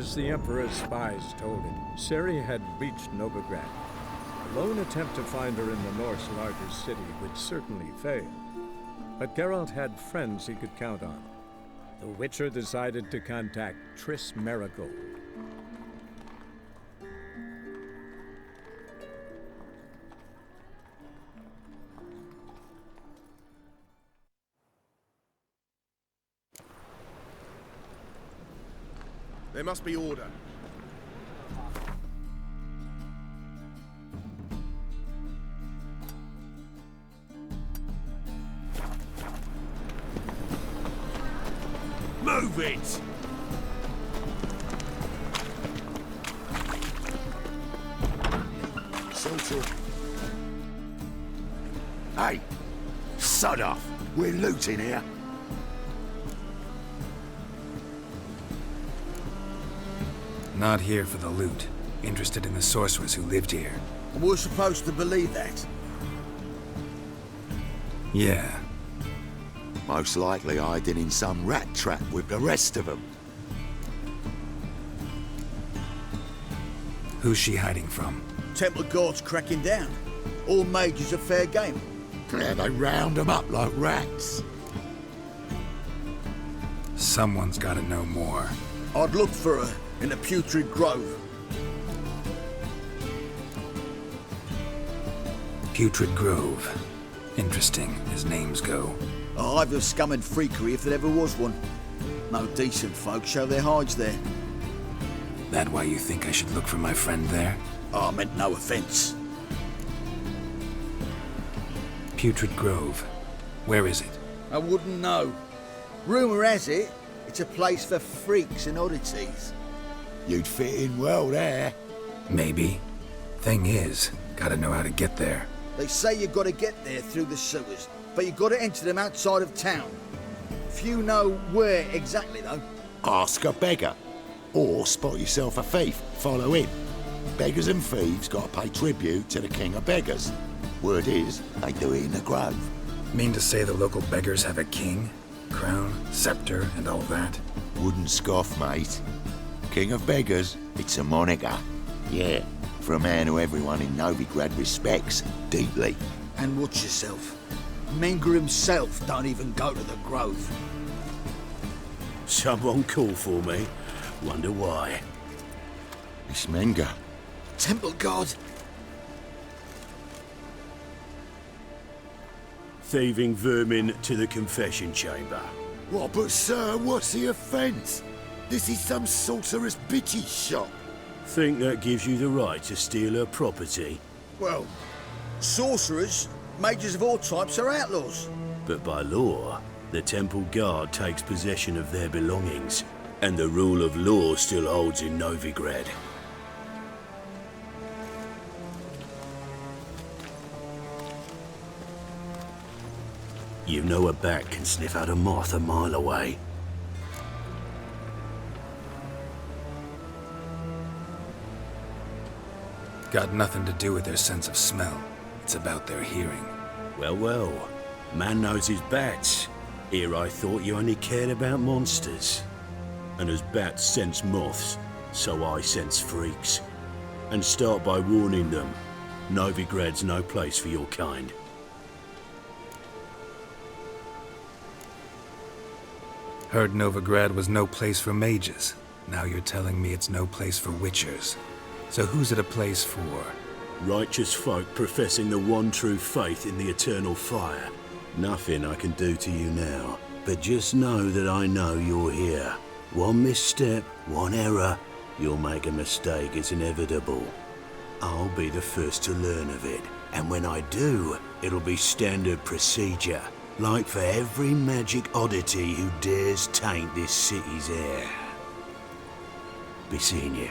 As the Emperor's spies told him, Ciri had reached Novigrad. A lone attempt to find her in the North's largest city would certainly fail. But Geralt had friends he could count on. The Witcher decided to contact Triss Merigold. There must be order. Move it! Hey! Sod off! We're looting here. Not here for the loot. Interested in the sorceress who lived here. We're supposed to believe that. Yeah. Most likely hiding in some rat trap with the rest of them. Who's she hiding from? Temple Guard's cracking down. All mages are fair game. Yeah, they round them up like rats. Someone's gotta know more. I'd look for her in the Putrid Grove. Putrid Grove. Interesting, as names go. A hive of scum and freakery if there ever was one. No decent folk show their hides there. That why you think I should look for my friend there? I meant no offense. Putrid Grove. Where is it? I wouldn't know. Rumour has it, it's a place for freaks and oddities. You'd fit in well there. Maybe. Thing is, gotta know how to get there. They say you gotta get there through the sewers, but you gotta enter them outside of town. Few know where exactly, though. Ask a beggar. Or spot yourself a thief. Follow him. Beggars and thieves gotta pay tribute to the king of beggars. Word is, they do it in the grove. Mean to say the local beggars have a king? Crown, scepter, and all that? Wouldn't scoff, mate. King of beggars, it's a moniker. Yeah, for a man who everyone in Novigrad respects deeply. And watch yourself. Menga himself don't even go to the grove. Someone call for me. Wonder why. It's Menga. Temple Guard. Thieving vermin to the confession chamber. What, but sir, what's the offence? This is some sorceress bitch's shop. Think that gives you the right to steal her property? Well, sorcerers, mages of all types are outlaws. But by law, the Temple Guard takes possession of their belongings, and the rule of law still holds in Novigrad. You know a bat can sniff out a moth a mile away. Got nothing to do with their sense of smell. It's about their hearing. Well, well. Man knows his bats. Here I thought you only cared about monsters. And as bats sense moths, so I sense freaks. And start by warning them. Novigrad's no place for your kind. Heard Novigrad was no place for mages. Now you're telling me it's no place for witchers. So who's it a place for? Righteous folk professing the one true faith in the eternal fire. Nothing I can do to you now, but just know that I know you're here. One misstep, one error, you'll make a mistake, it's inevitable. I'll be the first to learn of it, and when I do, it'll be standard procedure. Like for every magic oddity who dares taint this city's air. Be seeing you.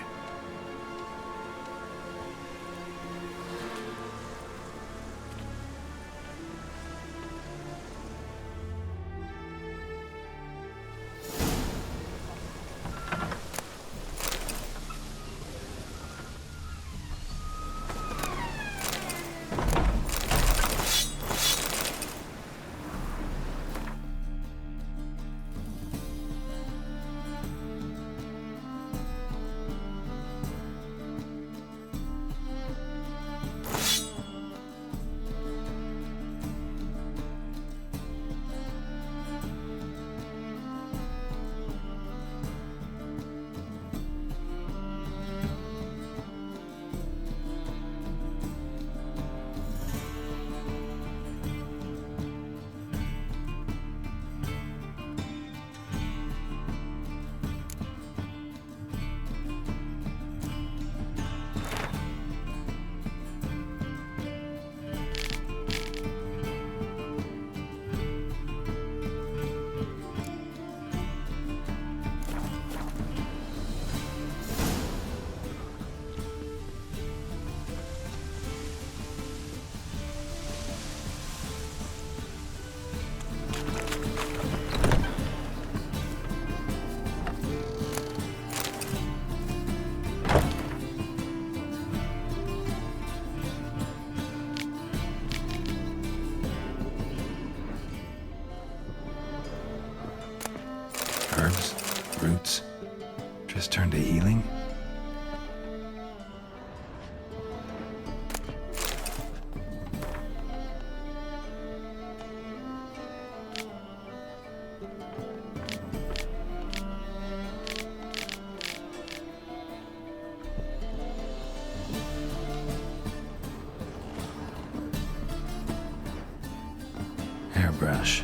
hairbrush.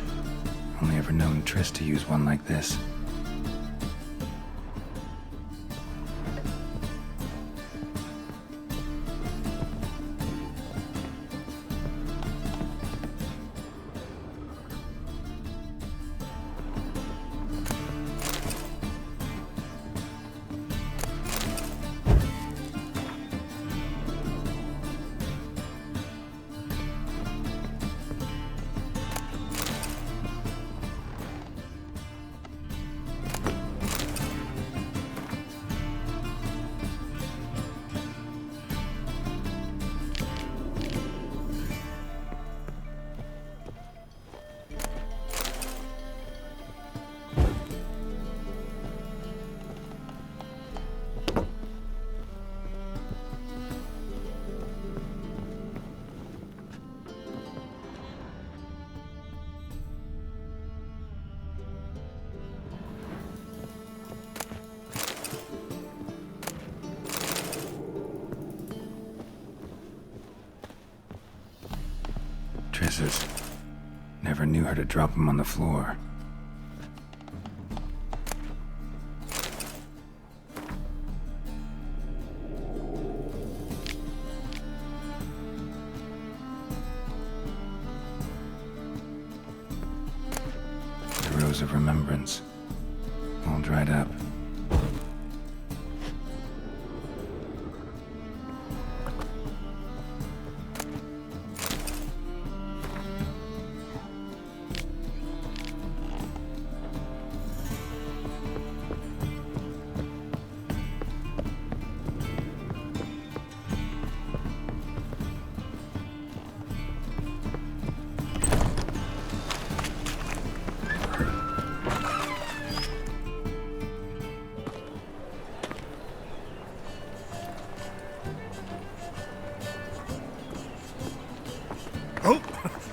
Only ever known Triss to use one like this. Triss's. Never knew her to drop them on the floor. The rose of remembrance. All dried up.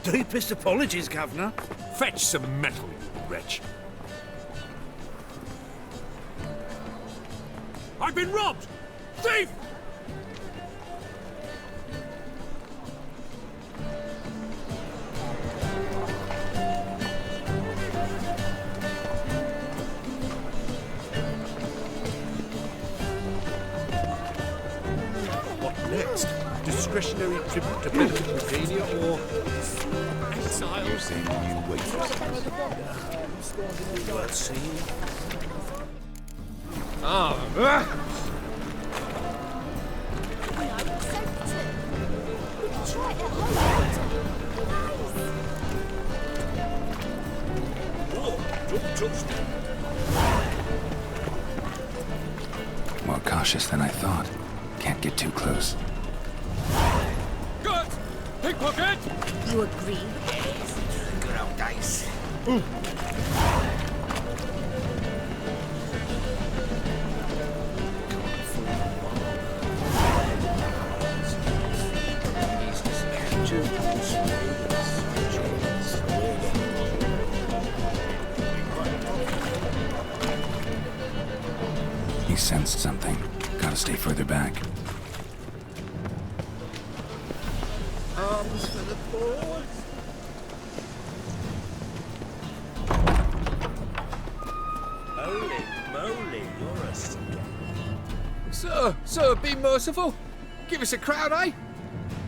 Deepest apologies, Governor. Fetch some metal, you wretch. I've been robbed! Thief! What next? Discretionary tribute to Benedict Virginia or exiles? New weeks. Worth seeing. More cautious than I thought. Can't get too close. Good! Pickpocket! You agree? Yes, good old days. He sensed something. Gotta stay further back. Arms for the poor. Holy moly, you're a Sir, be merciful. Give us a crown, eh?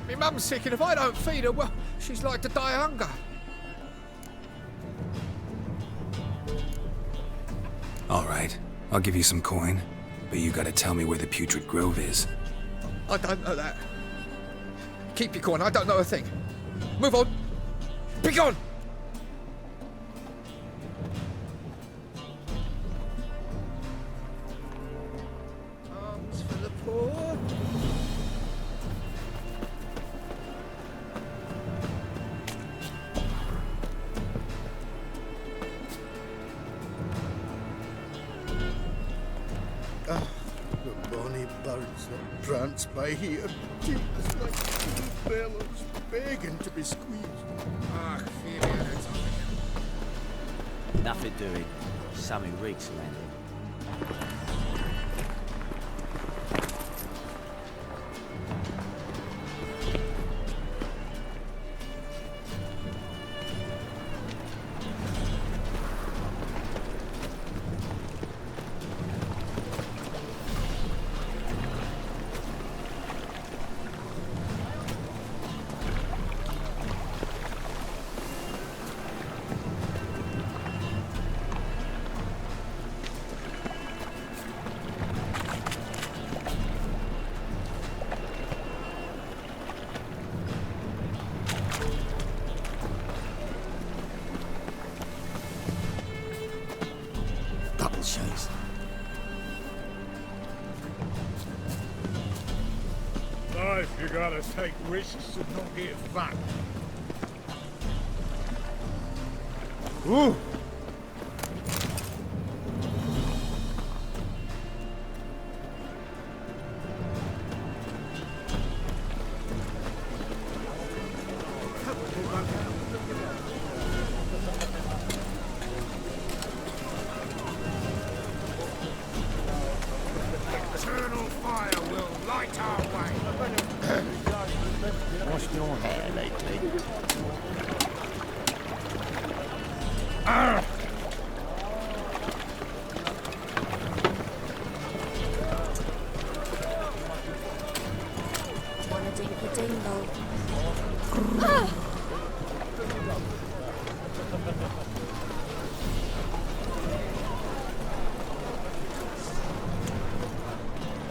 My mum's sick, and if I don't feed her, well, she's like to die of hunger. All right, I'll give you some coin, but you gotta tell me where the Putrid Grove is. I don't know that. Keep your coin, I don't know a thing. Move on. Be gone! Arms for the poor. The bonny birds that prance by here, tears like little bellows begging to be squeezed. Ah, Nothing doing. Something reeks landing. life, you gotta take risks and not get fucked. Ooh! Eternal fire will light our way. Washed your hair lately? Wanna dingle dingle?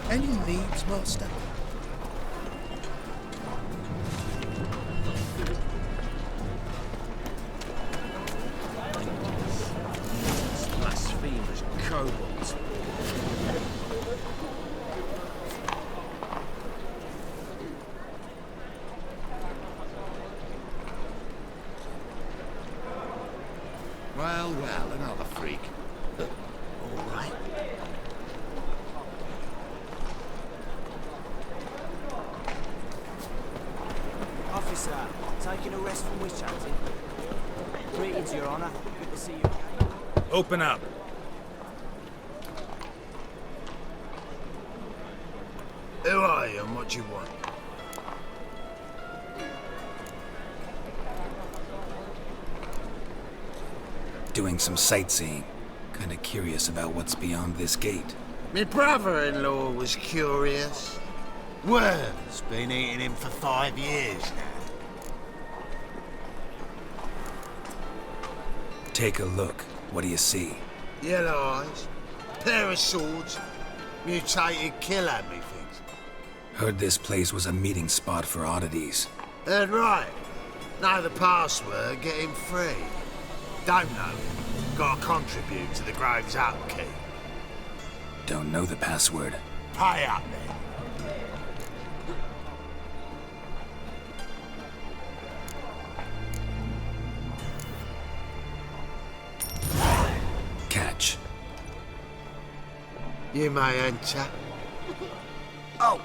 Any needs, master? Blasphemous kobolds. Well, another freak. All right. Officer, taking a rest from witch hunting. Greetings, Your Honor. Good to see you again. Open up. Who are you and what do you want? Doing some sightseeing. Kinda curious about what's beyond this gate. My brother-in-law was curious. Worm's been eating him for 5 years now. Take a look. What do you see? Yellow eyes, pair of swords, mutated killer, methinks. Heard this place was a meeting spot for oddities. Heard right. Know the password, get him free. Don't know. Gotta contribute to the Grove's upkeep. Don't know the password. Pay up then. Catch. You may enter. Oh,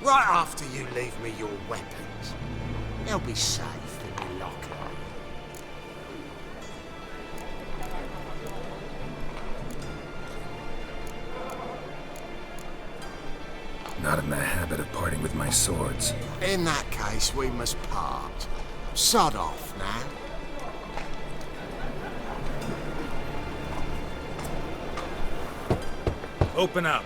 right after you leave me your weapons. They'll be safe in your locker. Not in the habit of parting with my swords. In that case, we must part. Sod off now. Open up.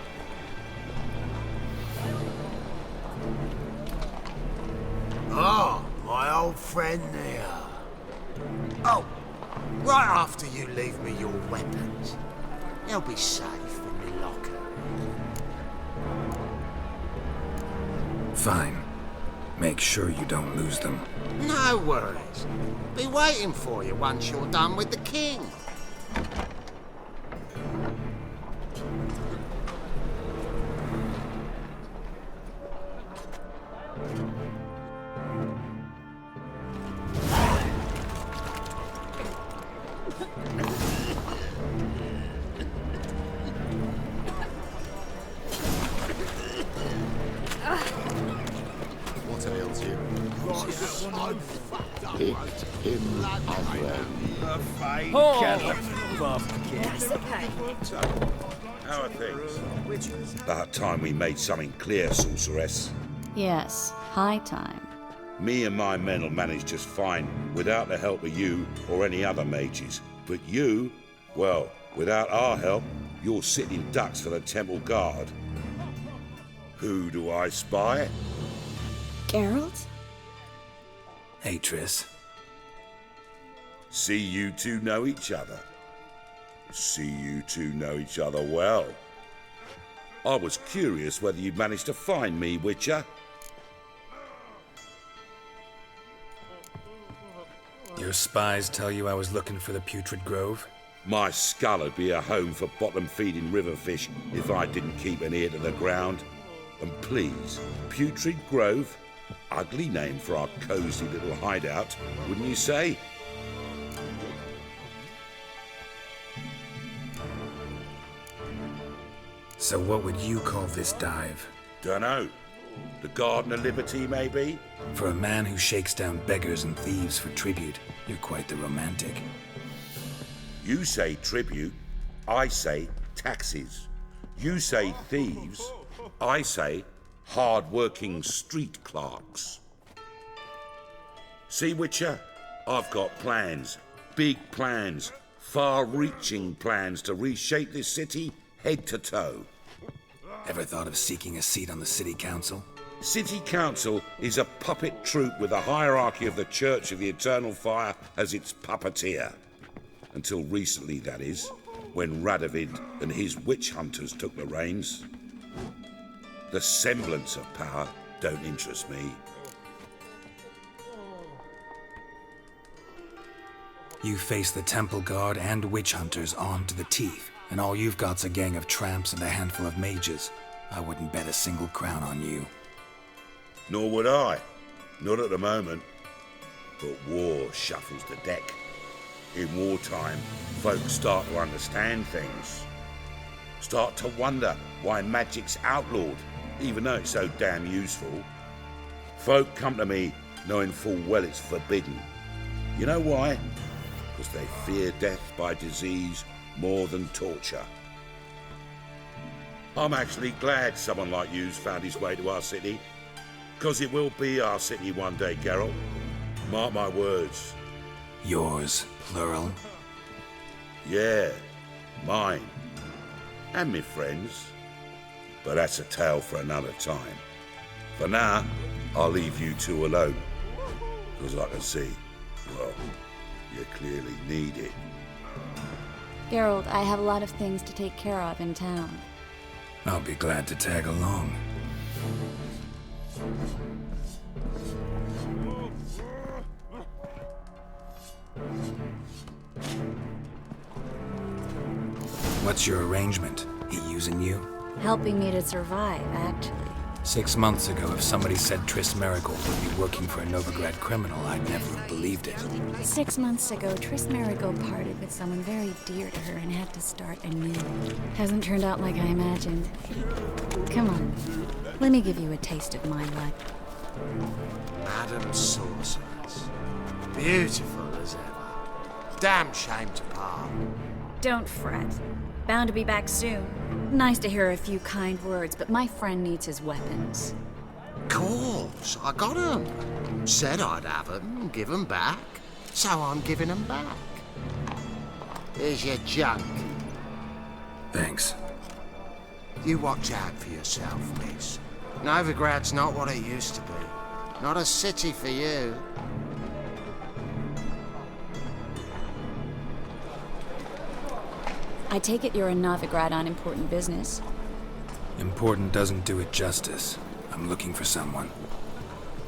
Oh, my old friend there. Oh, right after you leave me your weapons. They'll be safe in your locker. Fine. Make sure you don't lose them. No worries. Be waiting for you once you're done with the king. What ails you? Picked him up. That's okay. How are things? About time we made something clear, sorceress. Yes, high time. Me and my men will manage just fine without the help of you or any other mages. But you, well, without our help, you're sitting ducks for the temple guard. Who do I spy? Geralt? Hey, Triss. See you two know each other. See you two know each other well. I was curious whether you'd managed to find me, Witcher. Your spies tell you I was looking for the Putrid Grove? My skull would be a home for bottom-feeding river fish if I didn't keep an ear to the ground. And please, Putrid Grove, ugly name for our cosy little hideout, wouldn't you say? So what would you call this dive? Dunno. The Garden of Liberty, maybe? For a man who shakes down beggars and thieves for tribute, you're quite the romantic. You say tribute, I say taxes. You say thieves, I say hard-working street clerks. See, Witcher? I've got plans, big plans, far-reaching plans to reshape this city head to toe. Ever thought of seeking a seat on the city council? City council is a puppet troupe with the hierarchy of the Church of the Eternal Fire as its puppeteer. Until recently, that is, when Radovid and his witch hunters took the reins. The semblance of power don't interest me. You face the Temple Guard and witch hunters armed to the teeth, and all you've got's a gang of tramps and a handful of mages. I wouldn't bet a single crown on you. Nor would I. Not at the moment. But war shuffles the deck. In wartime, folks start to understand things. Start to wonder why magic's outlawed, even though it's so damn useful. Folk come to me knowing full well it's forbidden. You know why? Because they fear death by disease more than torture. I'm actually glad someone like you's found his way to our city. Because it will be our city one day, Geralt. Mark my words. Yours, plural? Yeah, mine. And me friends. But that's a tale for another time. For now, I'll leave you two alone. Because I can see, well, you clearly need it. Geralt, I have a lot of things to take care of in town. I'll be glad to tag along. What's your arrangement? He using you? Helping me to survive, actually. 6 months ago, if somebody said Triss Marigold would be working for a Novigrad criminal, I'd never have believed it. 6 months ago, Triss Marigold parted with someone very dear to her and had to start anew. Hasn't turned out like I imagined. Come on, let me give you a taste of my life. Madam Sorceress. Beautiful as ever. Damn shame to part. Don't fret. Bound to be back soon. Nice to hear a few kind words, but my friend needs his weapons. Course, I got 'em. Said I'd have 'em, give 'em back. So I'm giving 'em back. Here's your junk. Thanks. You watch out for yourself, miss. Novigrad's not what it used to be. Not a city for you. I take it you're in Novigrad on important business. Important doesn't do it justice. I'm looking for someone.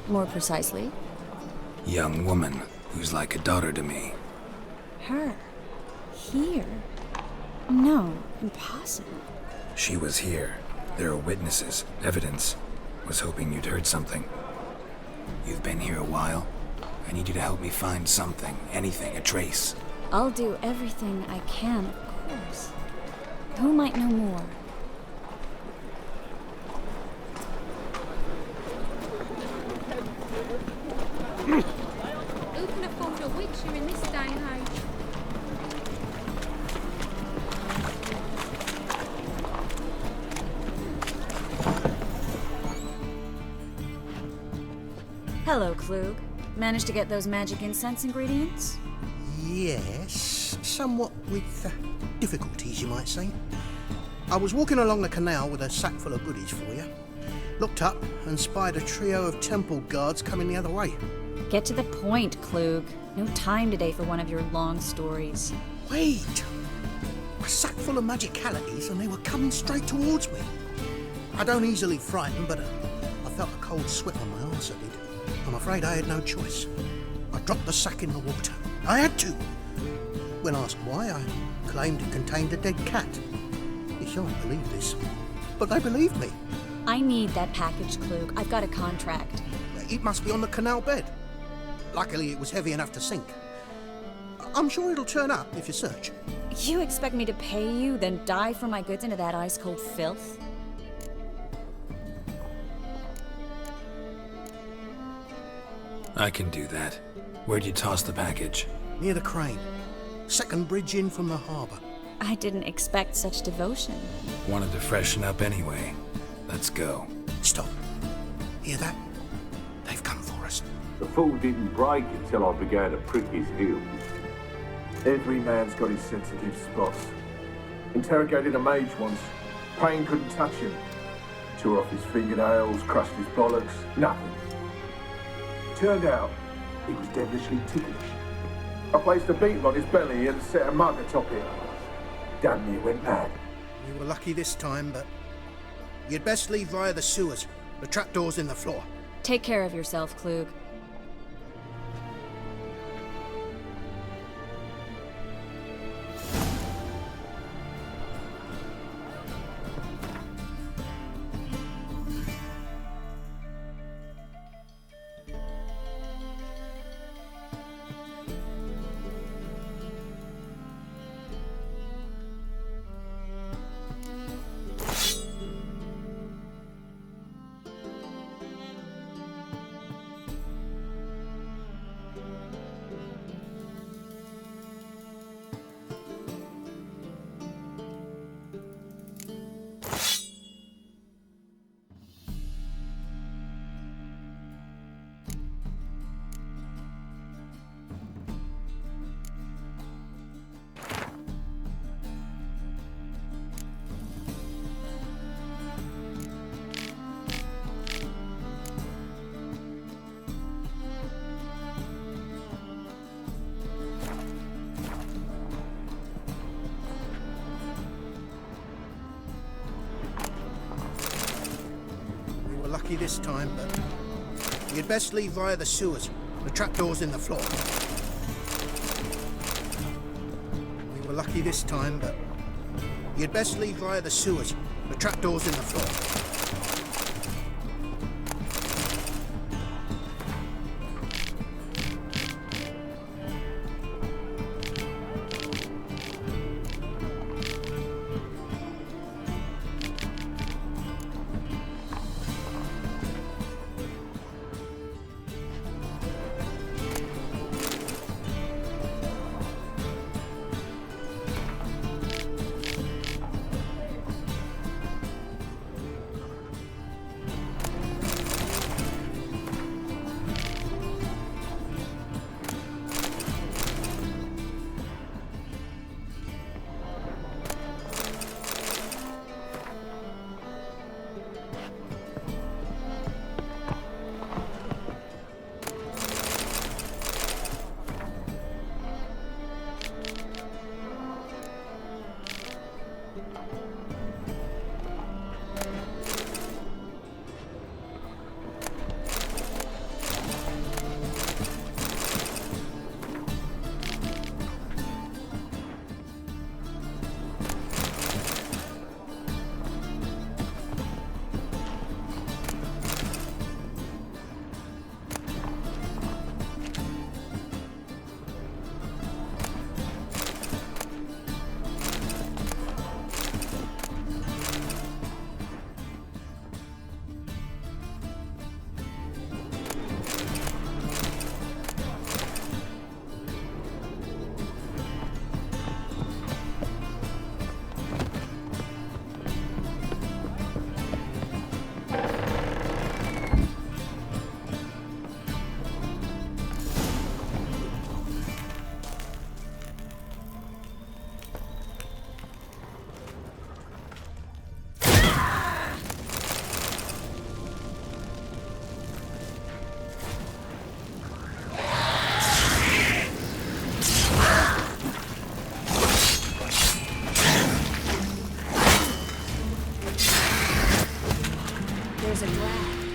More precisely? Young woman who's like a daughter to me. Her? Here? No, impossible. She was here. There are witnesses, evidence. Was hoping you'd heard something. You've been here a while. I need you to help me find something, anything, a trace. I'll do everything I can, of course. Who might know more? Who can afford a witcher in this day and age? Hello, Klug. Managed to get those magic incense ingredients? Yes, somewhat with difficulties, you might say. I was walking along the canal with a sack full of goodies for you. Looked up and spied a trio of temple guards coming the other way. Get to the point, Klug. No time today for one of your long stories. Wait! A sack full of magicalities and they were coming straight towards me. I don't easily frighten, but I felt a cold sweat on my arse, I did. I'm afraid I had no choice. I dropped the sack in the water. I had to. When asked why, I claimed it contained a dead cat. You shan't believe this, but they believed me. I need that package, Klug. I've got a contract. It must be on the canal bed. Luckily, it was heavy enough to sink. I'm sure it'll turn up if you search. You expect me to pay you, then dive for my goods into that ice-cold filth? I can do that. Where'd you toss the package? Near the crane. Second bridge in from the harbour. I didn't expect such devotion. Wanted to freshen up anyway. Let's go. Stop. Hear that? They've come for us. The fool didn't break until I began to prick his heels. Every man's got his sensitive spots. Interrogated a mage once. Pain couldn't touch him. Tore off his fingernails, crushed his bollocks, nothing. Turned out, he was devilishly ticklish. I placed a beetle on his belly and set a mug atop it. Damn near went mad. We were lucky this time, but you'd best leave via the sewers. The trapdoor's in the floor. Take care of yourself, Klug. Lucky this time, but you'd best leave via the sewers. The trapdoor's in the floor. We were lucky this time, but you'd best leave via the sewers. The trapdoor's in the floor.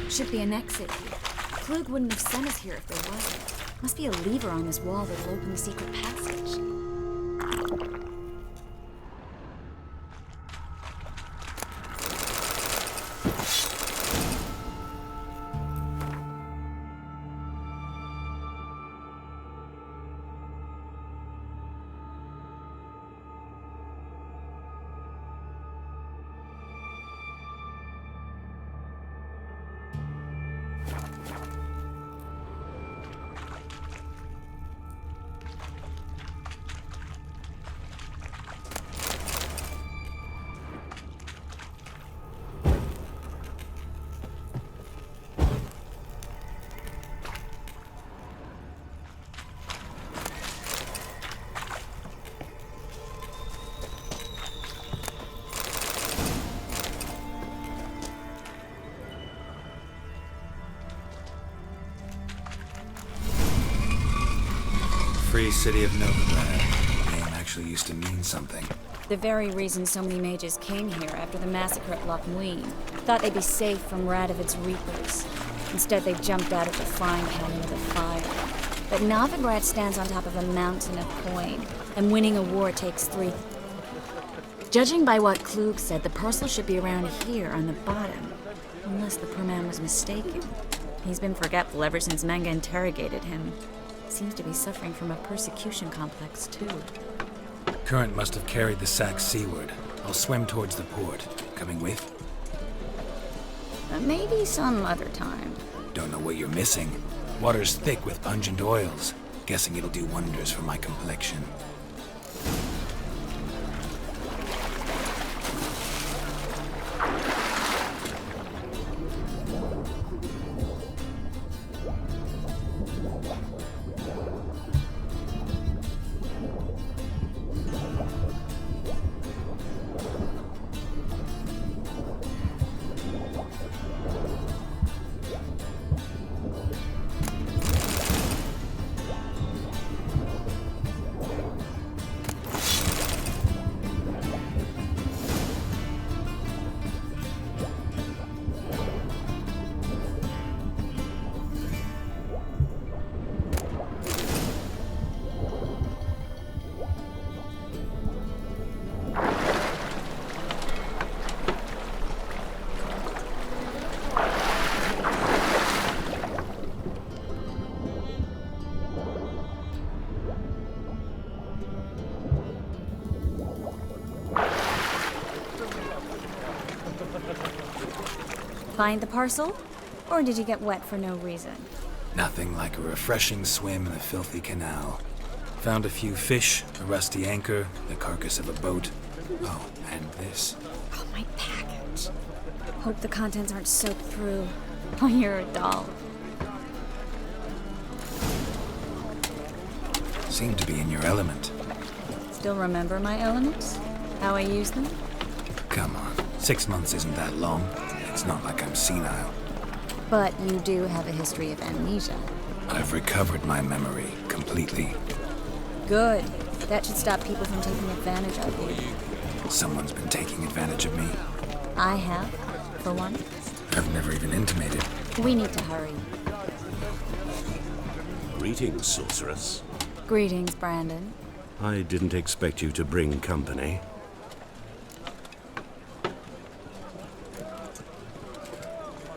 Should be an exit here. Klug wouldn't have sent us here if there wasn't. Must be a lever on this wall that'll open the secret passage. Free City of Novigrad. The name actually used to mean something. The very reason so many mages came here after the massacre at Loch Muin. Thought they'd be safe from Radovid's reapers. Instead, they jumped out of the frying pan into the fire. But Novigrad stands on top of a mountain of coin, and winning a war takes 3. Judging by what Klug said, the parcel should be around here on the bottom. Unless the poor man was mistaken. He's been forgetful ever since Manga interrogated him. Seems to be suffering from a persecution complex, too. Current must have carried the sack seaward. I'll swim towards the port. Coming with? Maybe some other time. Don't know what you're missing. Water's thick with pungent oils. Guessing it'll do wonders for my complexion. Find the parcel? Or did you get wet for no reason? Nothing like a refreshing swim in a filthy canal. Found a few fish, a rusty anchor, the carcass of a boat. Oh, and this. Oh, my package. Hope the contents aren't soaked through. Oh, you're a doll. Seem to be in your element. Still remember my elements? How I use them? Come on, 6 months isn't that long. It's not like I'm senile. But you do have a history of amnesia. I've recovered my memory completely. Good. That should stop people from taking advantage of you. Someone's been taking advantage of me. I have, for one. I've never even intimated. We need to hurry. Greetings, sorceress. Greetings, Brandon. I didn't expect you to bring company.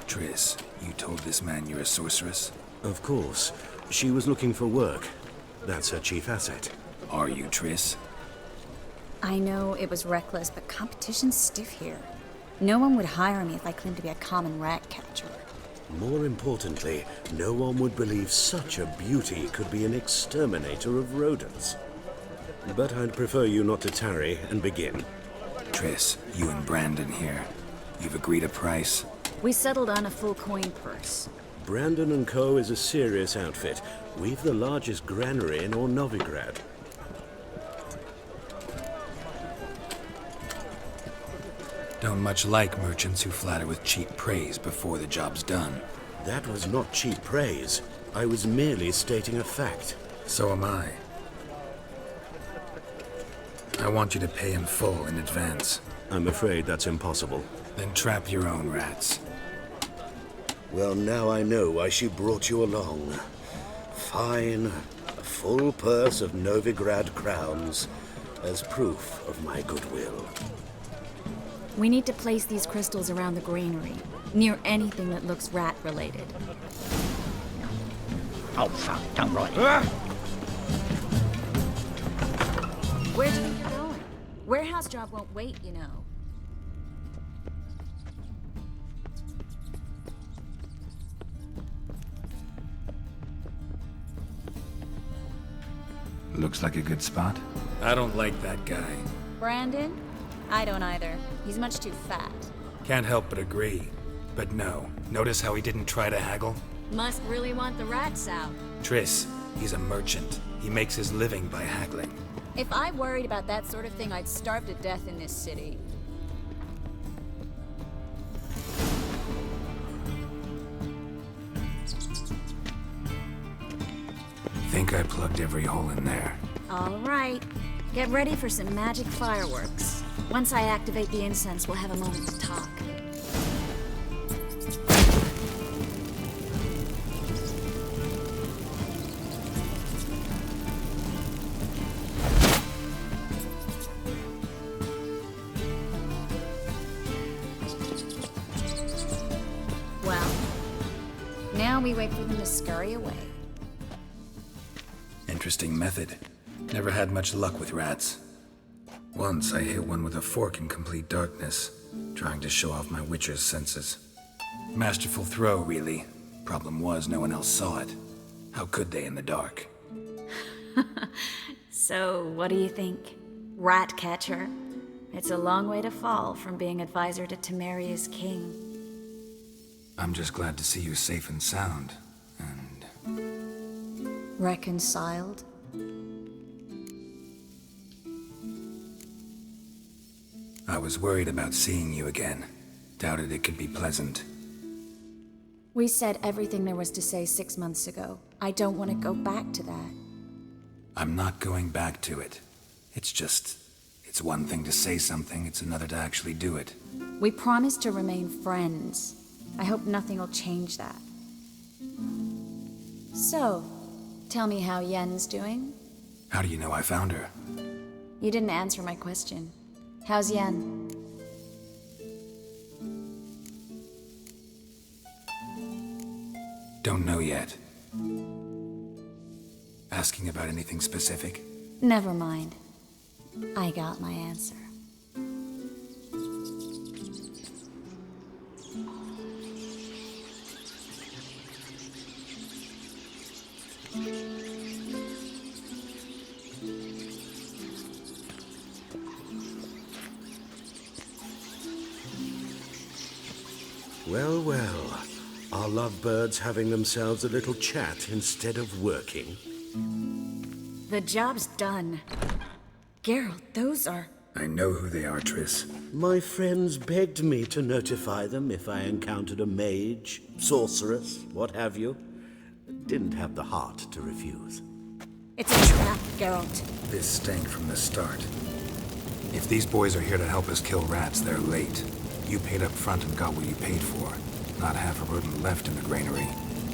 Triss, you told this man you're a sorceress? Of course. She was looking for work. That's her chief asset. Are you, Triss? I know it was reckless, but competition's stiff here. No one would hire me if I claimed to be a common rat catcher. More importantly, no one would believe such a beauty could be an exterminator of rodents. But I'd prefer you not to tarry and begin. Triss, you and Brandon here. You've agreed a price? We settled on a full coin purse. Brandon & Co. is a serious outfit. We've the largest granary in all Novigrad. Don't much like merchants who flatter with cheap praise before the job's done. That was not cheap praise. I was merely stating a fact. So am I. I want you to pay in full in advance. I'm afraid that's impossible. Then trap your own rats. Well, now I know why she brought you along. Fine. A full purse of Novigrad crowns as proof of my goodwill. We need to place these crystals around the granary, near anything that looks rat-related. Oh, fuck, don't write it. Where do you think you're going? Warehouse job won't wait, you know. Looks like a good spot. I don't like that guy. Brandon? I don't either. He's much too fat. Can't help but agree. But no, notice how he didn't try to haggle? Must really want the rats out. Triss, he's a merchant. He makes his living by haggling. If I worried about that sort of thing, I'd starve to death in this city. think I plugged every hole in there. All right. Get ready for some magic fireworks. Once I activate the incense, we'll have a moment to talk. Well, now we wait for them to scurry away. Interesting method. Never had much luck with rats. Once I hit one with a fork in complete darkness, trying to show off my witcher's senses. Masterful throw, really. Problem was, no one else saw it. How could they in the dark? So, what do you think? Rat catcher? It's a long way to fall from being advisor to Temeria's king. I'm just glad to see you safe and sound. Reconciled? I was worried about seeing you again. Doubted it could be pleasant. We said everything there was to say 6 months ago. I don't want to go back to that. I'm not going back to it. It's one thing to say something, it's another to actually do it. We promised to remain friends. I hope nothing will change that. So, tell me how Yen's doing? How do you know I found her? You didn't answer my question. How's Yen? Don't know yet. Asking about anything specific? Never mind. I got my answer. Well, well. Are lovebirds having themselves a little chat instead of working? The job's done. Geralt, those are... I know who they are, Triss. My friends begged me to notify them if I encountered a mage, sorceress, what have you. Didn't have the heart to refuse. It's a trap, Geralt. This stank from the start. If these boys are here to help us kill rats, they're late. You paid up front and got what you paid for. Not half a rodent left in the granary.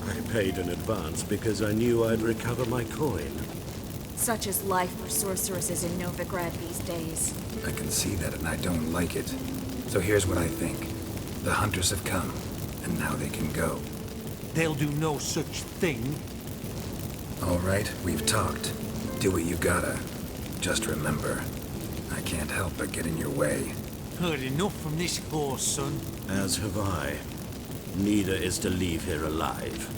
I paid in advance because I knew I'd recover my coin. Such is life for sorceresses in Novigrad these days. I can see that and I don't like it. So here's what I think. The hunters have come, and now they can go. They'll do no such thing. All right, we've talked. Do what you gotta. Just remember, I can't help but get in your way. Heard enough from this horse, son. As have I. Neither is to leave here alive.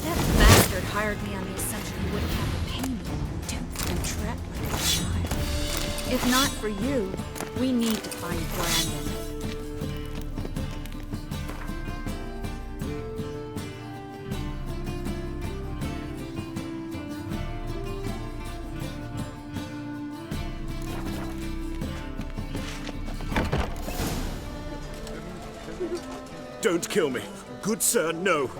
That bastard hired me on the assumption he wouldn't have to pay me. Duped and trapped like a child. If not for you, we need to find Brandon. Don't kill me. Good sir, no.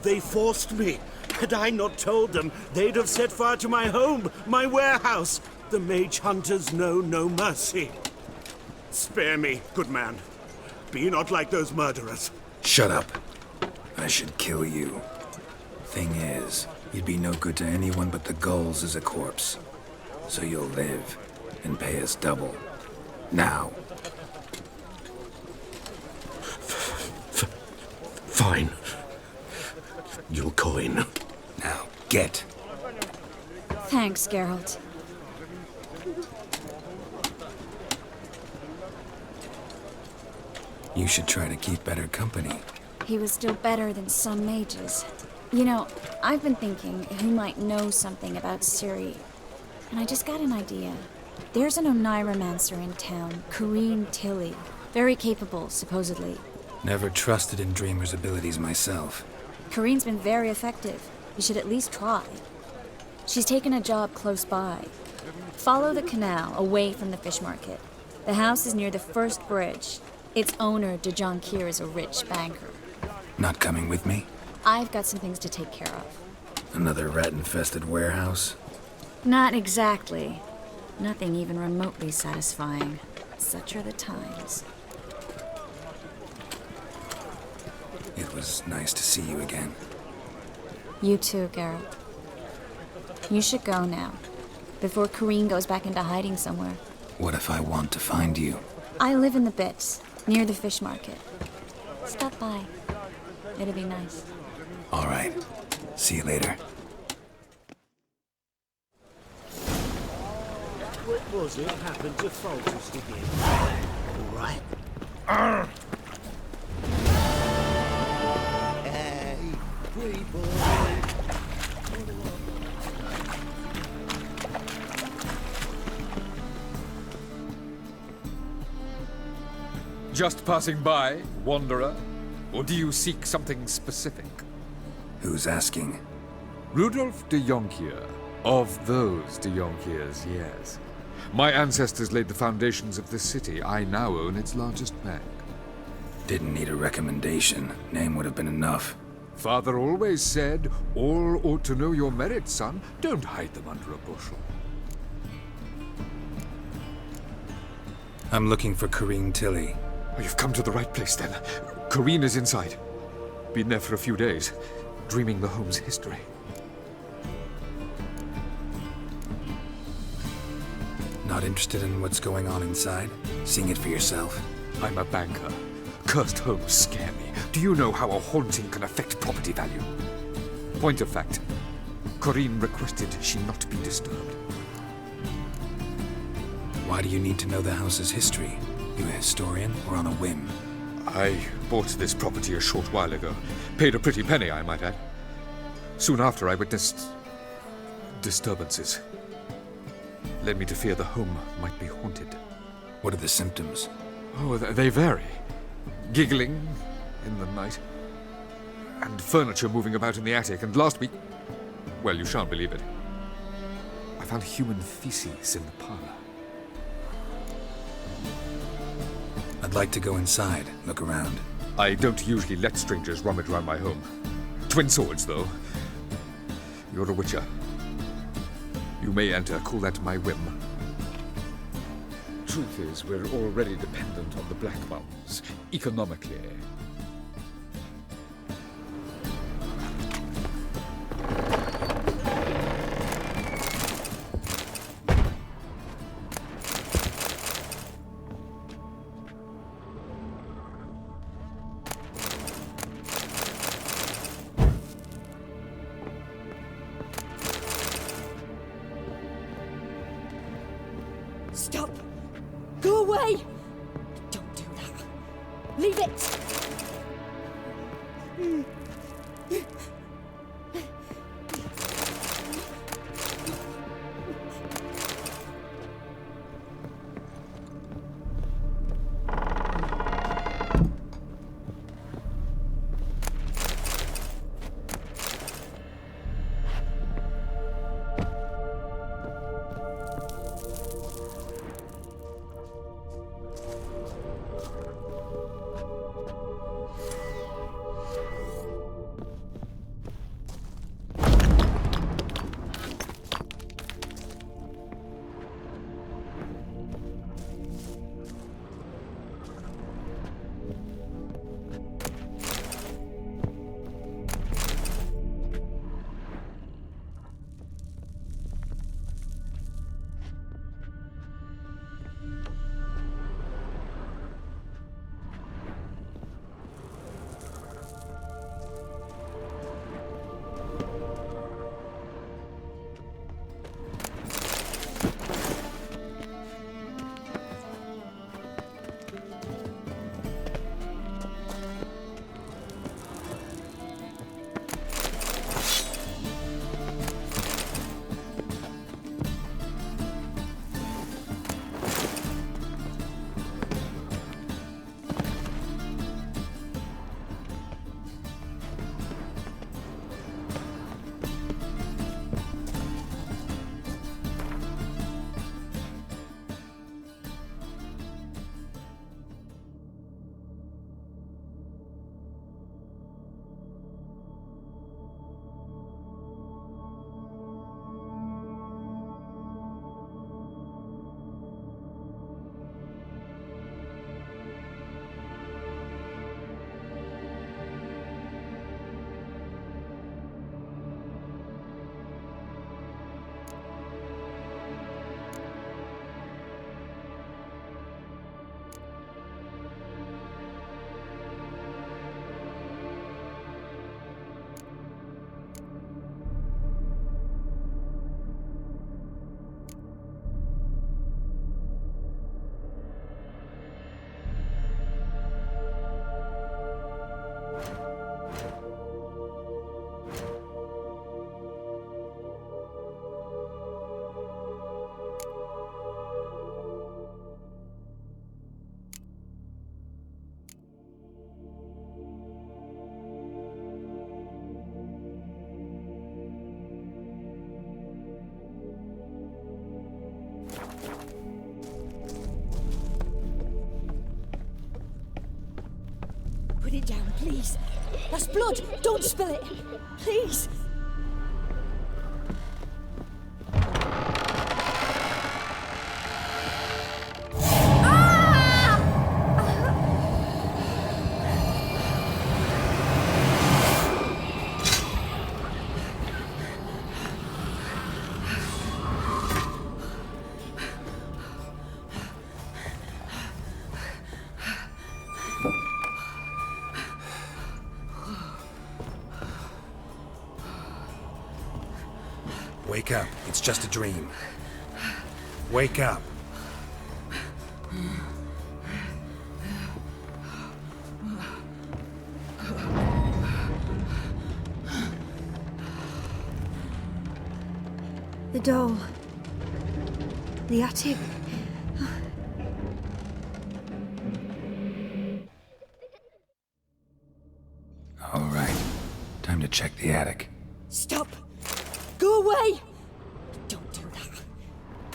They forced me. Had I not told them, they'd have set fire to my home, my warehouse. The mage hunters know no mercy. Spare me, good man. Be not like those murderers. Shut up. I should kill you. Thing is, you'd be no good to anyone but the gulls as a corpse. So you'll live and pay us double. Now. Fine. Your coin. Now, get. Thanks, Geralt. You should try to keep better company. He was still better than some mages. You know, I've been thinking who might know something about Ciri. And I just got an idea. There's an Oneiromancer in town, Corrine Tilly. Very capable, supposedly. Never trusted in Dreamer's abilities myself. Corrine's been very effective. You should at least try. She's taken a job close by. Follow the canal away from the fish market. The house is near the first bridge. Its owner, DeJohn Kier, is a rich banker. Not coming with me? I've got some things to take care of. Another rat-infested warehouse? Not exactly. Nothing even remotely satisfying. Such are the times. It was nice to see you again. You too, Geralt. You should go now, before Corrine goes back into hiding somewhere. What if I want to find you? I live in the Bits, near the fish market. Stop by. It'll be nice. All right. See you later. What was it happened to Foltest again? All right. Hey, pretty boy. Just passing by, wanderer? Or do you seek something specific? Who's asking? Rudolf de Jonkier. Of those de Jonkiers, yes. My ancestors laid the foundations of this city. I now own its largest bank. Didn't need a recommendation. Name would have been enough. Father always said, all ought to know your merits, son. Don't hide them under a bushel. I'm looking for Corrine Tilly. Oh, you've come to the right place, then. Corrine is inside. Been there for a few days, dreaming the home's history. Not interested in what's going on inside? Seeing it for yourself? I'm a banker. Cursed homes scare me. Do you know how a haunting can affect property value? Point of fact, Corrine requested she not be disturbed. Why do you need to know the house's history? You a historian or on a whim? I bought this property a short while ago. Paid a pretty penny, I might add. Soon after, I witnessed disturbances. Led me to fear the home might be haunted. What are the symptoms? Oh, they vary. Giggling in the night. And furniture moving about in the attic. And last week, well, you shan't believe it, I found human feces in the parlor. I'd like to go inside, look around. I don't usually let strangers rummage around my home. Twin swords, though. You're a witcher. You may enter, call that my whim. Truth is, we're already dependent on the Black Mountains, economically. Stop! Go away! Don't do that. Leave it! it down, please. That's blood. Don't spill it. Please. Wake up. It's just a dream. Wake up. The doll. The attic. All right. Time to check the attic. Stop! Go away! Don't do that.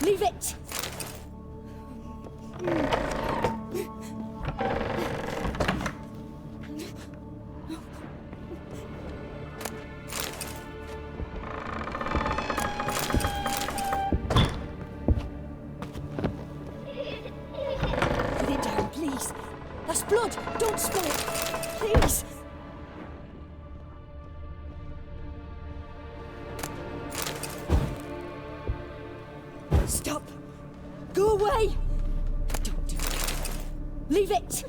Leave it! Put it down, please. That's blood. Don't spill it. Please. Stop! Go away! Don't do that. Leave it!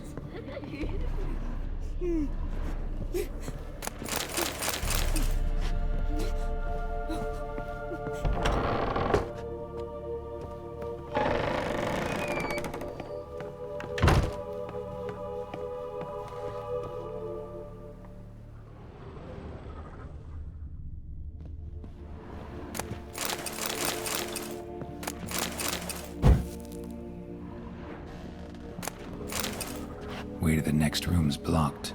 Way to the next room's blocked.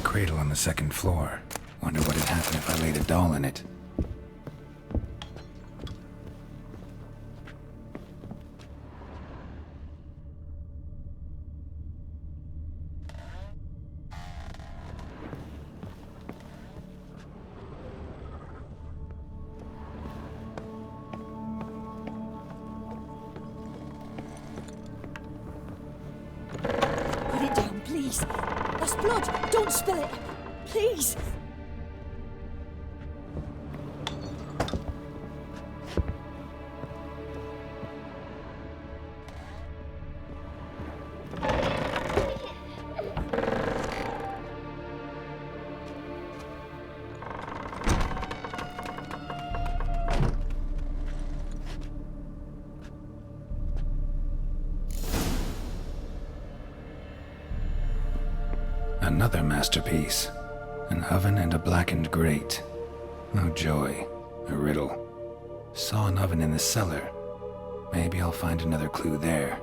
Cradle on the second floor. Wonder what would happen if I laid a doll in it. Put it down, please. That's blood. Don't spill it. Please. Another masterpiece. An oven and a blackened grate. Oh joy. A riddle. Saw an oven in the cellar. Maybe I'll find another clue there.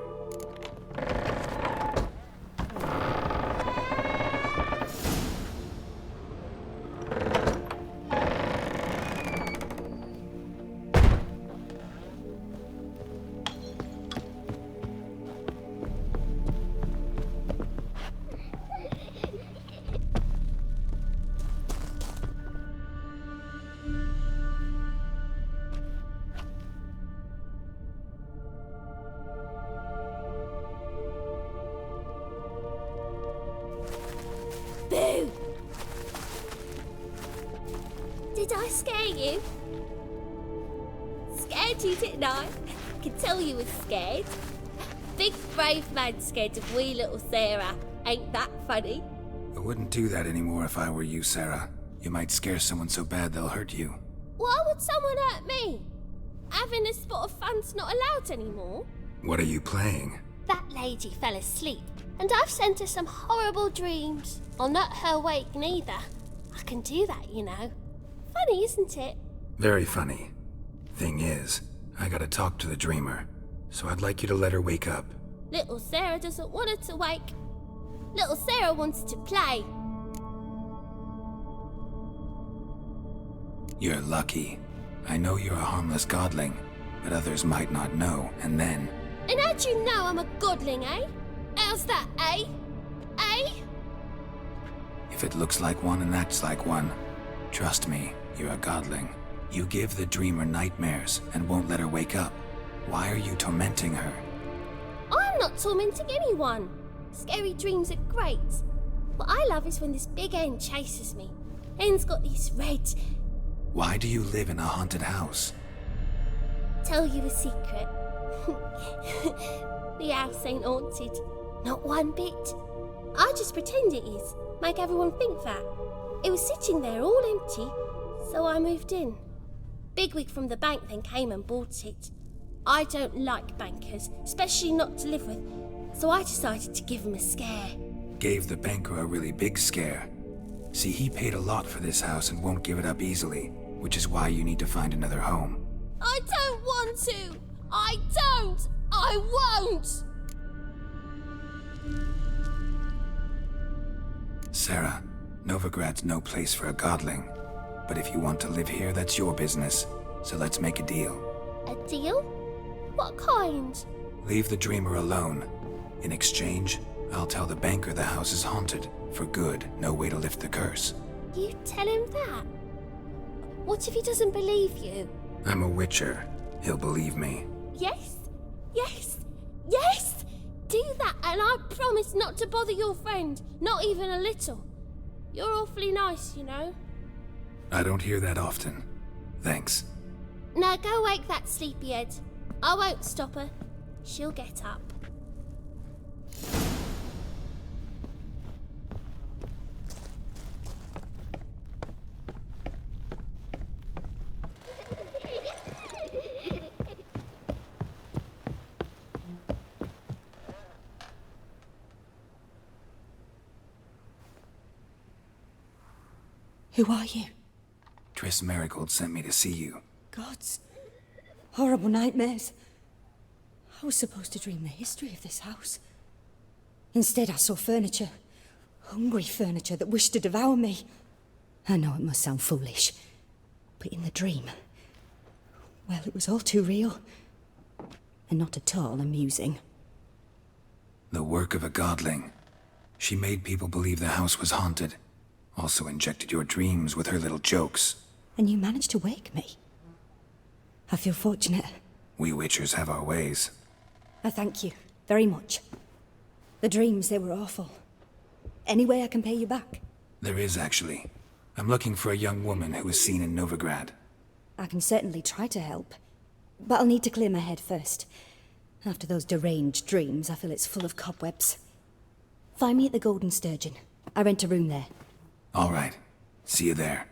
Boo! Did I scare you? Scared you, didn't I? I could tell you was scared. Big brave man scared of wee little Sarah. Ain't that funny? I wouldn't do that anymore if I were you, Sarah. You might scare someone so bad they'll hurt you. Why would someone hurt me? Having a spot of fun's not allowed anymore. What are you playing? That lady fell asleep, and I've sent her some horrible dreams. I'll not her wake neither. I can do that, you know. Funny, isn't it? Very funny. Thing is, I gotta talk to the dreamer, so I'd like you to let her wake up. Little Sarah doesn't want her to wake. Little Sarah wants to play. You're lucky. I know you're a harmless godling, but others might not know, and then... And how'd you know I'm a godling, eh? How's that, eh? Eh? If it looks like one and acts like one, trust me, you're a godling. You give the dreamer nightmares and won't let her wake up. Why are you tormenting her? I'm not tormenting anyone. Scary dreams are great. What I love is when this big hen chases me. Hen's got these red... Why do you live in a haunted house? Tell you a secret. The house ain't haunted. Not one bit. I just pretend it is. Make everyone think that. It was sitting there all empty, so I moved in. Bigwig from the bank then came and bought it. I don't like bankers, especially not to live with, so I decided to give him a scare. Gave the banker a really big scare. See, he paid a lot for this house and won't give it up easily, which is why you need to find another home. I don't want to! I don't! I won't! Sarah, Novigrad's no place for a godling. But if you want to live here, that's your business. So let's make a deal. A deal? What kind? Leave the dreamer alone. In exchange, I'll tell the banker the house is haunted. For good, no way to lift the curse. You tell him that? What if he doesn't believe you? I'm a witcher. He'll believe me. Yes? Yes? Yes! Do that and I promise not to bother your friend. Not even a little. You're awfully nice, you know. I don't hear that often. Thanks. Now go wake that sleepyhead. I won't stop her. She'll get up. Who are you? Triss Marigold sent me to see you. Gods. Horrible nightmares. I was supposed to dream the history of this house. Instead, I saw furniture. Hungry furniture that wished to devour me. I know it must sound foolish, but in the dream, well, it was all too real. And not at all amusing. The work of a godling. She made people believe the house was haunted. Also injected your dreams with her little jokes. And you managed to wake me. I feel fortunate. We witchers have our ways. I thank you very much. The dreams, they were awful. Any way I can pay you back? There is, actually. I'm looking for a young woman who was seen in Novigrad. I can certainly try to help. But I'll need to clear my head first. After those deranged dreams, I feel it's full of cobwebs. Find me at the Golden Sturgeon. I rent a room there. All right. See you there.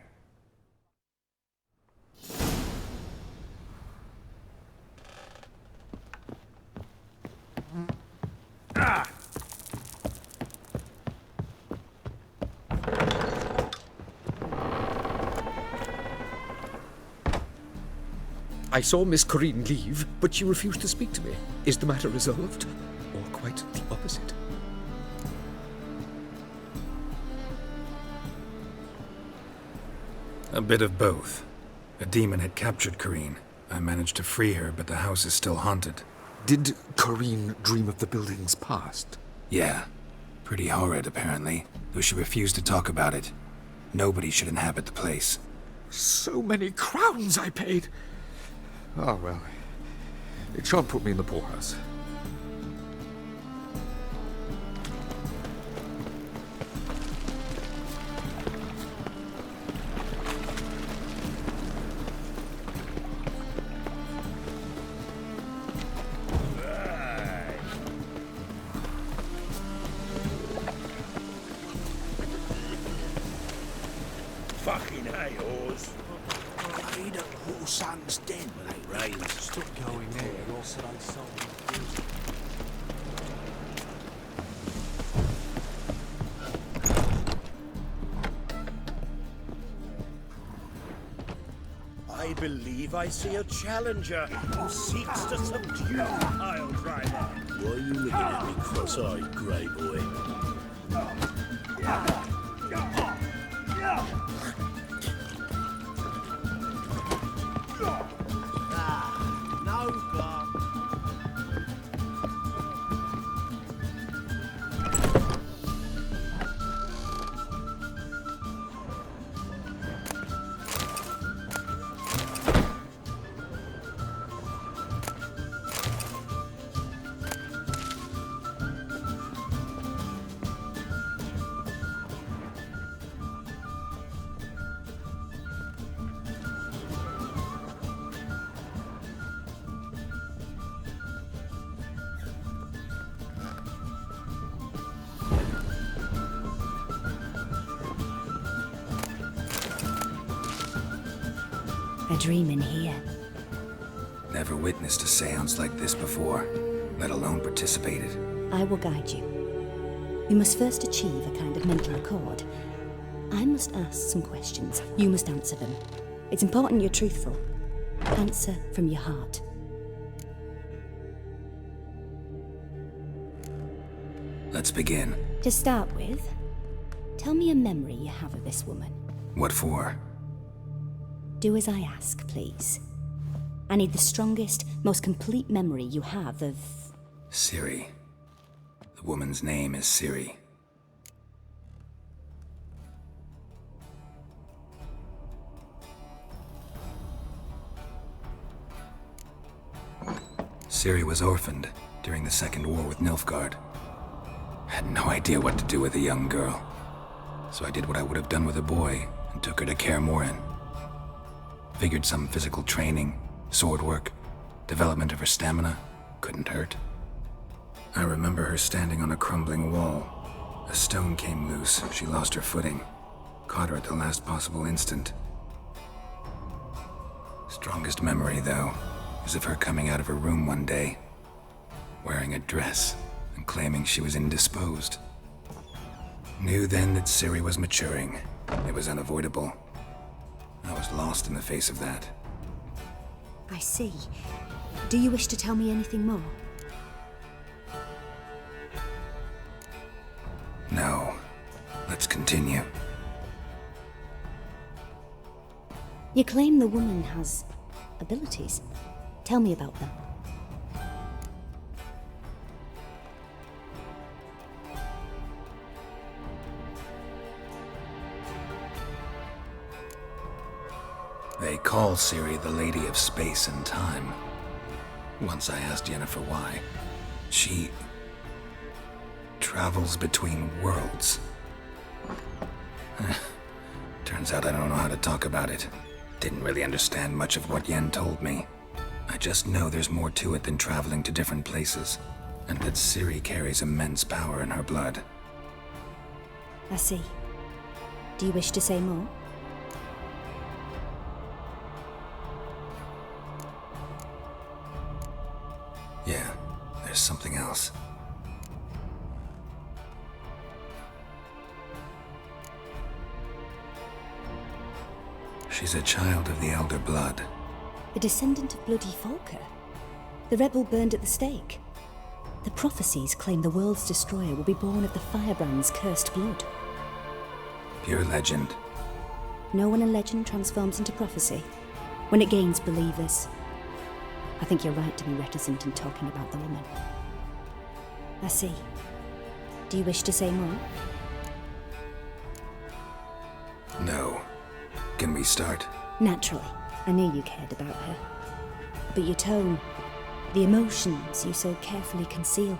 Ah! I saw Miss Corinne leave, but she refused to speak to me. Is the matter resolved? Or quite the opposite? A bit of both. A demon had captured Corinne. I managed to free her, but the house is still haunted. Did Corinne dream of the building's past? Yeah. Pretty horrid, apparently, though she refused to talk about it. Nobody should inhabit the place. So many crowns I paid! Oh, well. It shan't put me in the poorhouse. Fuck your son's den when it rains. Stop going there, or else they sold me. I believe I see a challenger who seeks to subdue Pile Driver. Why are you looking at me cross-eyed, grey boy? No, Clark. A dream in here. Never witnessed a seance like this before, let alone participated. I will guide you. We must first achieve a kind of mental accord. I must ask some questions. You must answer them. It's important you're truthful. Answer from your heart. Let's begin. To start with, tell me a memory you have of this woman. What for? Do as I ask, please. I need the strongest, most complete memory you have of... Ciri. The woman's name is Ciri. Ciri was orphaned during the Second War with Nilfgaard. Had no idea what to do with a young girl. So I did what I would have done with a boy and took her to Kaer Morhen. Figured some physical training, sword work, development of her stamina couldn't hurt. I remember her standing on a crumbling wall. A stone came loose, she lost her footing. Caught her at the last possible instant. Strongest memory, though, is of her coming out of her room one day, wearing a dress and claiming she was indisposed. Knew then that Ciri was maturing. It was unavoidable. I was lost in the face of that. I see. Do you wish to tell me anything more? No. Let's continue. You claim the woman has abilities. Tell me about them. They call Ciri the Lady of Space and Time. Once I asked Yennefer why. She travels between worlds. Turns out I don't know how to talk about it. Didn't really understand much of what Yen told me. I just know there's more to it than traveling to different places, and that Ciri carries immense power in her blood. I see. Do you wish to say more? Yeah, there's something else. She's a child of the Elder Blood. A descendant of bloody Volker. The rebel burned at the stake. The prophecies claim the world's destroyer will be born of the Firebrand's cursed blood. Pure legend. No one in legend transforms into prophecy. When it gains believers. I think you're right to be reticent in talking about the woman. I see. Do you wish to say more? No. Can we start? Naturally. I knew you cared about her. But your tone, the emotions you so carefully conceal.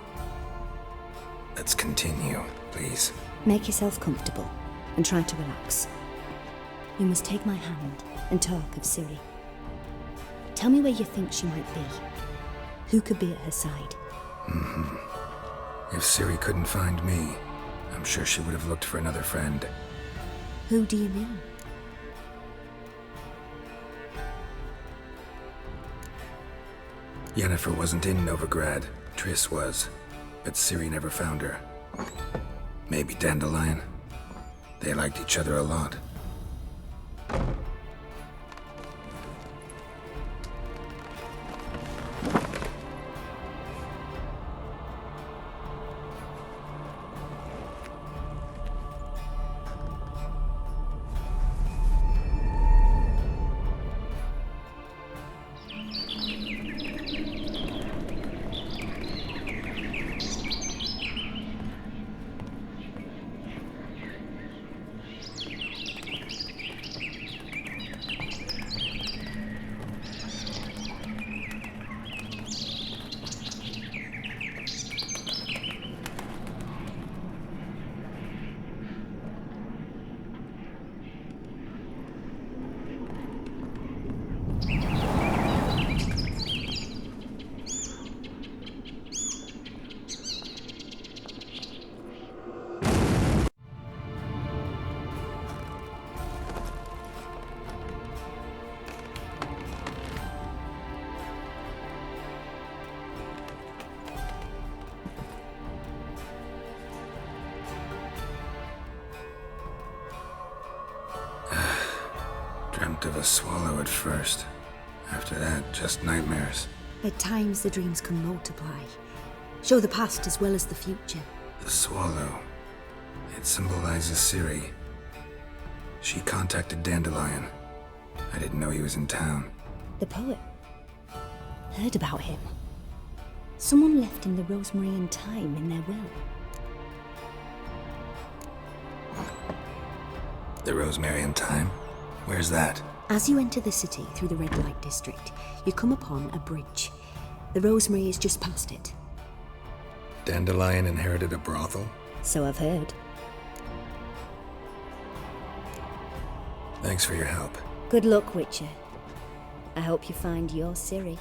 Let's continue, please. Make yourself comfortable and try to relax. You must take my hand and talk of Ciri. Tell me where you think she might be. Who could be at her side? If Ciri couldn't find me, I'm sure she would have looked for another friend. Who do you mean? Yennefer wasn't in Novigrad. Triss was. But Ciri never found her. Maybe Dandelion. They liked each other a lot. Dreamt of a swallow at first. After that, just nightmares. At times, the dreams can multiply. Show the past as well as the future. The swallow. It symbolizes Ciri. She contacted Dandelion. I didn't know he was in town. The poet. Heard about him. Someone left him the rosemary and thyme in their will. The rosemary and thyme? Where's that? As you enter the city through the red light district, you come upon a bridge. The rosemary is just past it. Dandelion inherited a brothel? So I've heard. Thanks for your help. Good luck, Witcher. I hope you find your Ciri.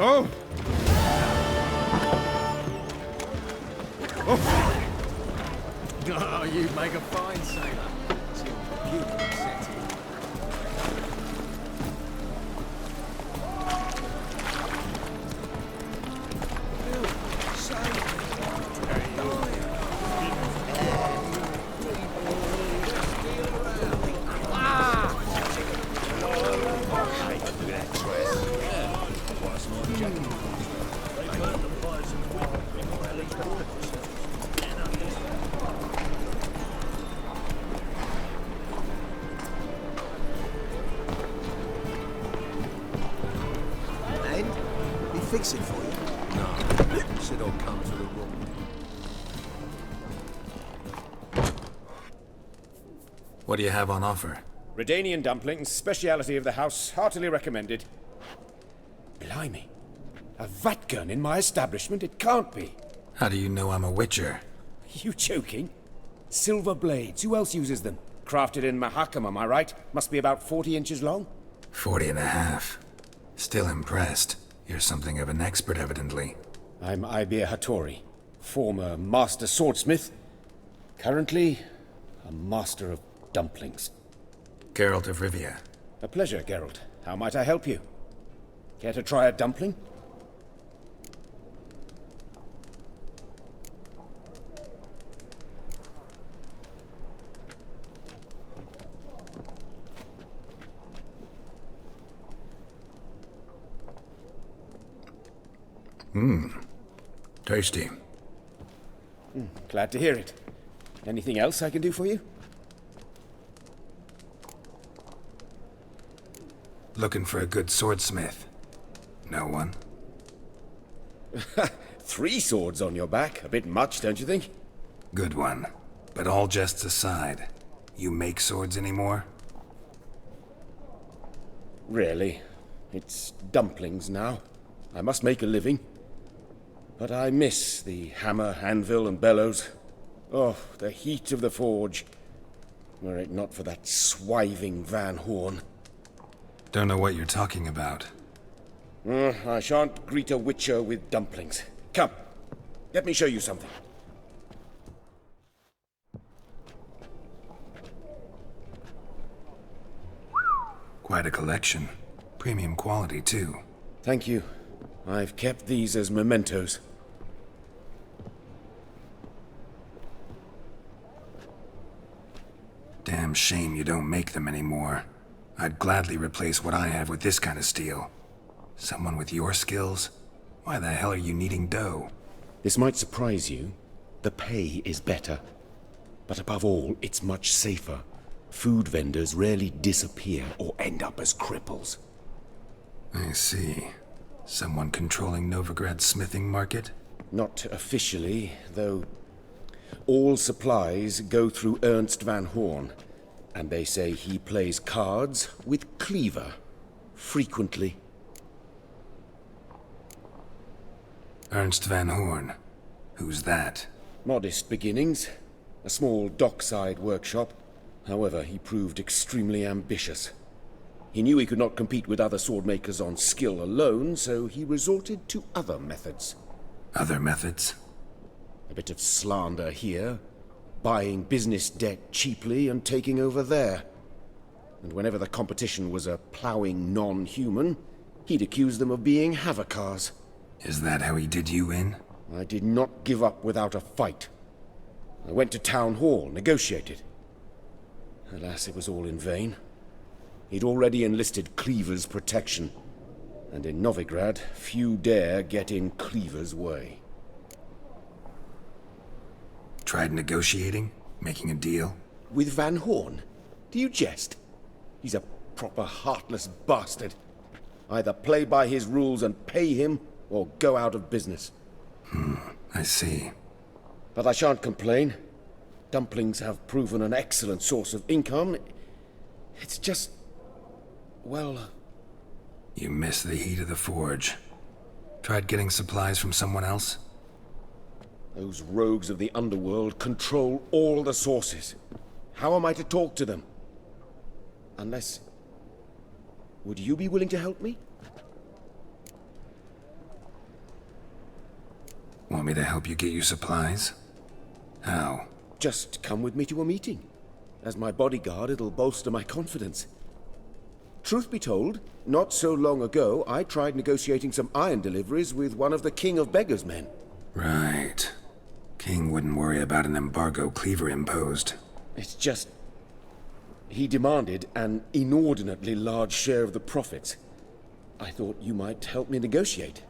Oh! Oh, you make a fine sailor. Till you set it. Fix it for you. No, said I'll come to the room. What do you have on offer? Redanian dumplings, speciality of the house, heartily recommended. Blimey. A vat gun in my establishment? It can't be. How do you know I'm a witcher? You joking? Silver blades, who else uses them? Crafted in Mahakam, am I right? Must be about 40 inches long? 40 and a half. Still impressed. You're something of an expert, evidently. I'm Ibir Hattori, former master swordsmith. Currently, a master of dumplings. Geralt of Rivia. A pleasure, Geralt. How might I help you? Care to try a dumpling? Tasty. Glad to hear it. Anything else I can do for you? Looking for a good swordsmith. No one? 3 swords on your back. A bit much, don't you think? Good one. But all jests aside, you make swords anymore? Really? It's dumplings now. I must make a living. But I miss the hammer, anvil, and bellows. Oh, the heat of the forge. Were it not for that swiving Van Horn. Don't know what you're talking about. I shan't greet a witcher with dumplings. Come, let me show you something. Quite a collection. Premium quality, too. Thank you. I've kept these as mementos. Damn shame you don't make them anymore. I'd gladly replace what I have with this kind of steel. Someone with your skills? Why the hell are you needing dough? This might surprise you. The pay is better. But above all, it's much safer. Food vendors rarely disappear or end up as cripples. I see. Someone controlling Novigrad's smithing market? Not officially, though all supplies go through Ernst van Horn, and they say he plays cards with Cleaver, frequently. Ernst van Horn? Who's that? Modest beginnings. A small dockside workshop. However, he proved extremely ambitious. He knew he could not compete with other swordmakers on skill alone, so he resorted to other methods. Other methods? A bit of slander here, buying business debt cheaply and taking over there. And whenever the competition was a ploughing non-human, he'd accuse them of being Havocars. Is that how he did you in? I did not give up without a fight. I went to town hall, negotiated. Alas, it was all in vain. He'd already enlisted Cleaver's protection, and in Novigrad, few dare get in Cleaver's way. Tried negotiating? Making a deal? With Van Horn? Do you jest? He's a proper heartless bastard. Either play by his rules and pay him, or go out of business. I see. But I shan't complain. Dumplings have proven an excellent source of income. It's just... well... You miss the heat of the forge. Tried getting supplies from someone else? Those rogues of the underworld control all the sources. How am I to talk to them? Unless... would you be willing to help me? Want me to help you get you supplies? How? Just come with me to a meeting. As my bodyguard, it'll bolster my confidence. Truth be told, not so long ago, I tried negotiating some iron deliveries with one of the King of Beggars' men. Right. King wouldn't worry about an embargo Cleaver imposed. It's just... he demanded an inordinately large share of the profits. I thought you might help me negotiate.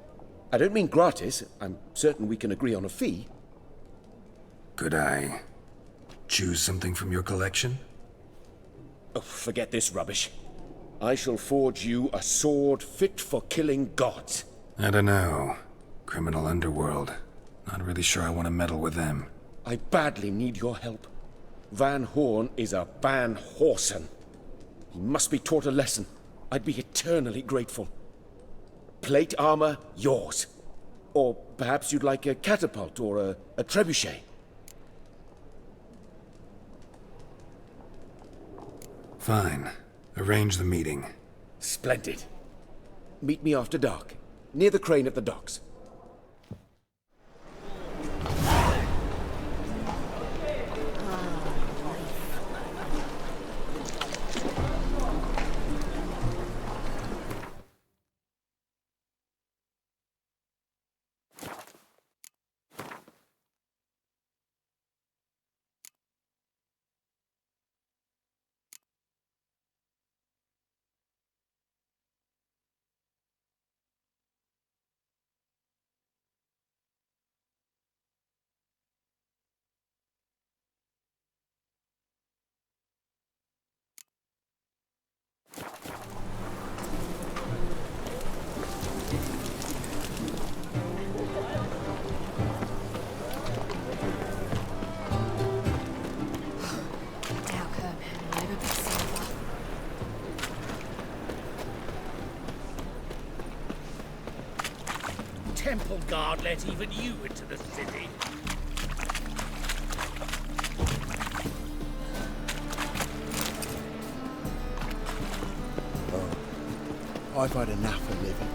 I don't mean gratis. I'm certain we can agree on a fee. Could I choose something from your collection? Oh, forget this rubbish. I shall forge you a sword fit for killing gods. I don't know. Criminal underworld. Not really sure I want to meddle with them. I badly need your help. Van Horn is a Van Horsen. He must be taught a lesson. I'd be eternally grateful. Plate armor, yours. Or perhaps you'd like a catapult or a trebuchet. Fine. Arrange the meeting. Splendid. Meet me after dark, near the crane at the docks. Temple guard let even you into the city. Oh, I've had enough of living.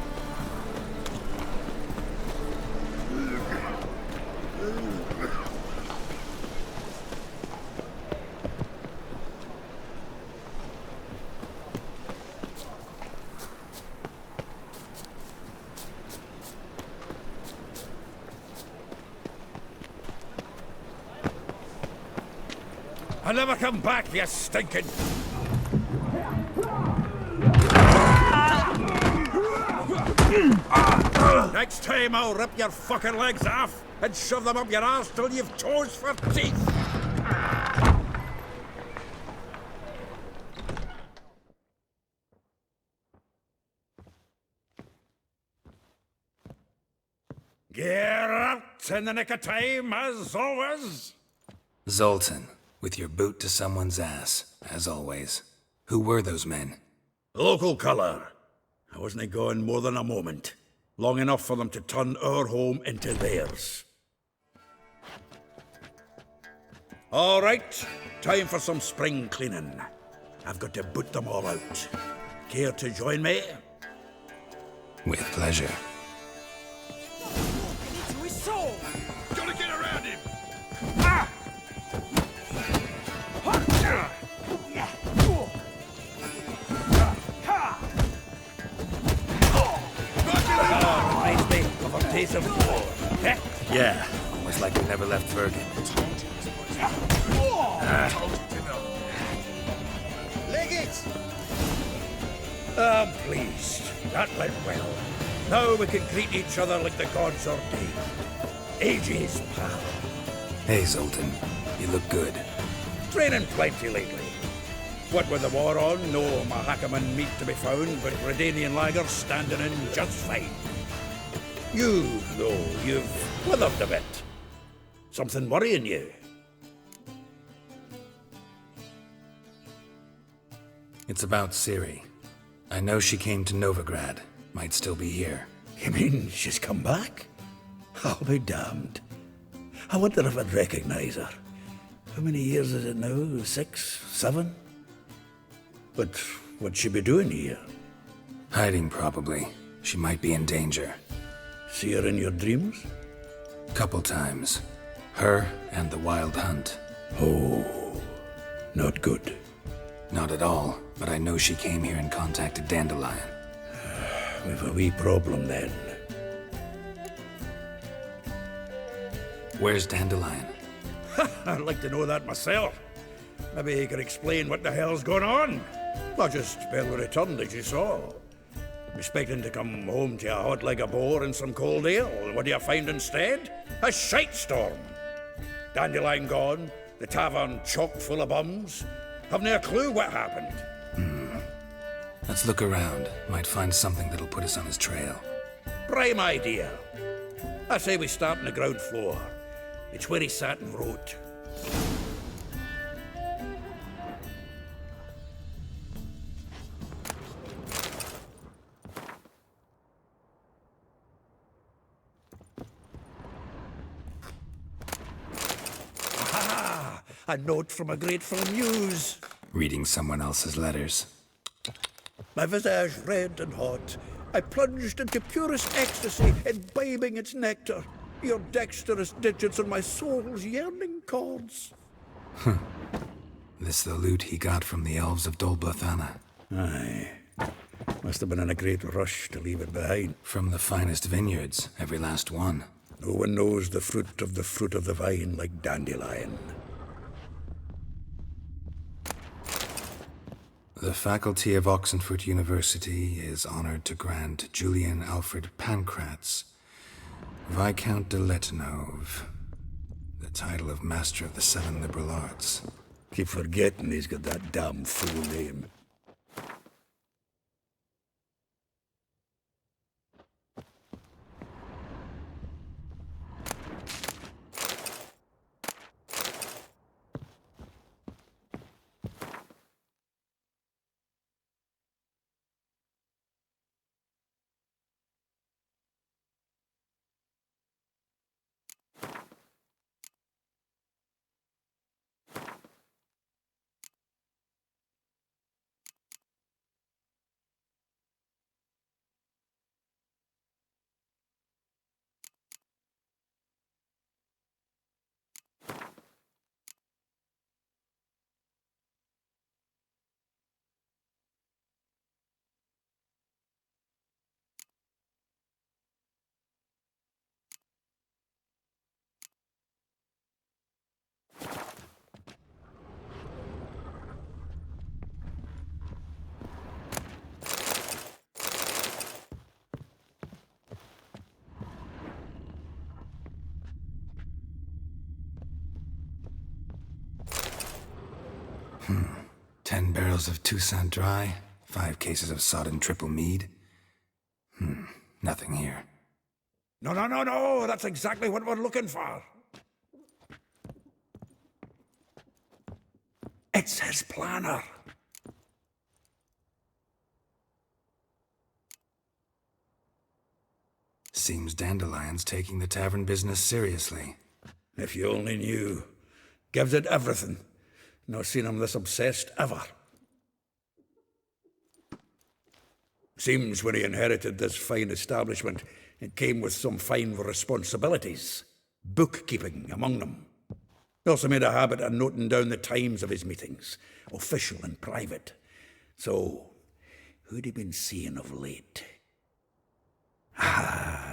and never come back, you stinking... Next time I'll rip your fucking legs off and shove them up your arse till you've toes for teeth. Get out in the nick of time, as always. Zoltan, with your boot to someone's ass, as always. Who were those men? Local colour. I wasn't gone more than a moment. Long enough for them to turn our home into theirs. All right, time for some spring cleaning. I've got to boot them all out. Care to join me? With pleasure. Into his soul! Gotta get around him! Ah! Reminds me of a piece of war. Yeah, almost like we never left Bergen. Leg it! I'm pleased. That went well. Now we can greet each other like the gods ordained. Ages, pal. Hey, Zoltan. You look good. Training plenty lately. What with the war on, no Mahakaman meat to be found, but Redanian lagers standing in just fine. You, though, you've withered a bit. Something worrying you? It's about Ciri. I know she came to Novigrad. Might still be here. You mean she's come back? I'll be damned. I wonder if I'd recognize her. How many years is it now? 6, 7? But what'd she be doing here? Hiding, probably. She might be in danger. See her in your dreams? Couple times. Her and the Wild Hunt. Oh, not good. Not at all, but I know she came here and contacted Dandelion. We've a wee problem then. Where's Dandelion? I'd like to know that myself. Maybe he could explain what the hell's going on. Not just barely returned, as you saw. I'm expecting to come home to a hot leg of boar and some cold ale. What do you find instead? A shite storm. Dandelion gone, the tavern chock full of bums. Haven't a clue what happened. Let's look around. Might find something that'll put us on his trail. Prime idea. I say we start on the ground floor. It's where he sat and wrote. Ah, a note from a grateful muse. Reading someone else's letters. My visage red and hot, I plunged into purest ecstasy, imbibing its nectar. Your dexterous digits on my soul's yearning chords. This the loot he got from the elves of Dol Blathanna. Aye. Must have been in a great rush to leave it behind. From the finest vineyards, every last one. No one knows the fruit of the vine like Dandelion. The faculty of Oxenfurt University is honored to grant Julian Alfred Pancratz, Viscount de Letonov, the title of Master of the Seven Liberal Arts. Keep forgetting he's got that damn fool name. 10 barrels of Toussaint Dry, 5 cases of sodden triple mead. Nothing here. No, that's exactly what we're looking for. It's his planner. Seems Dandelion's taking the tavern business seriously. If you only knew. Gives it everything. Not seen him this obsessed ever. Seems when he inherited this fine establishment, it came with some fine responsibilities. Bookkeeping among them. He also made a habit of noting down the times of his meetings, official and private. So, who'd he been seeing of late?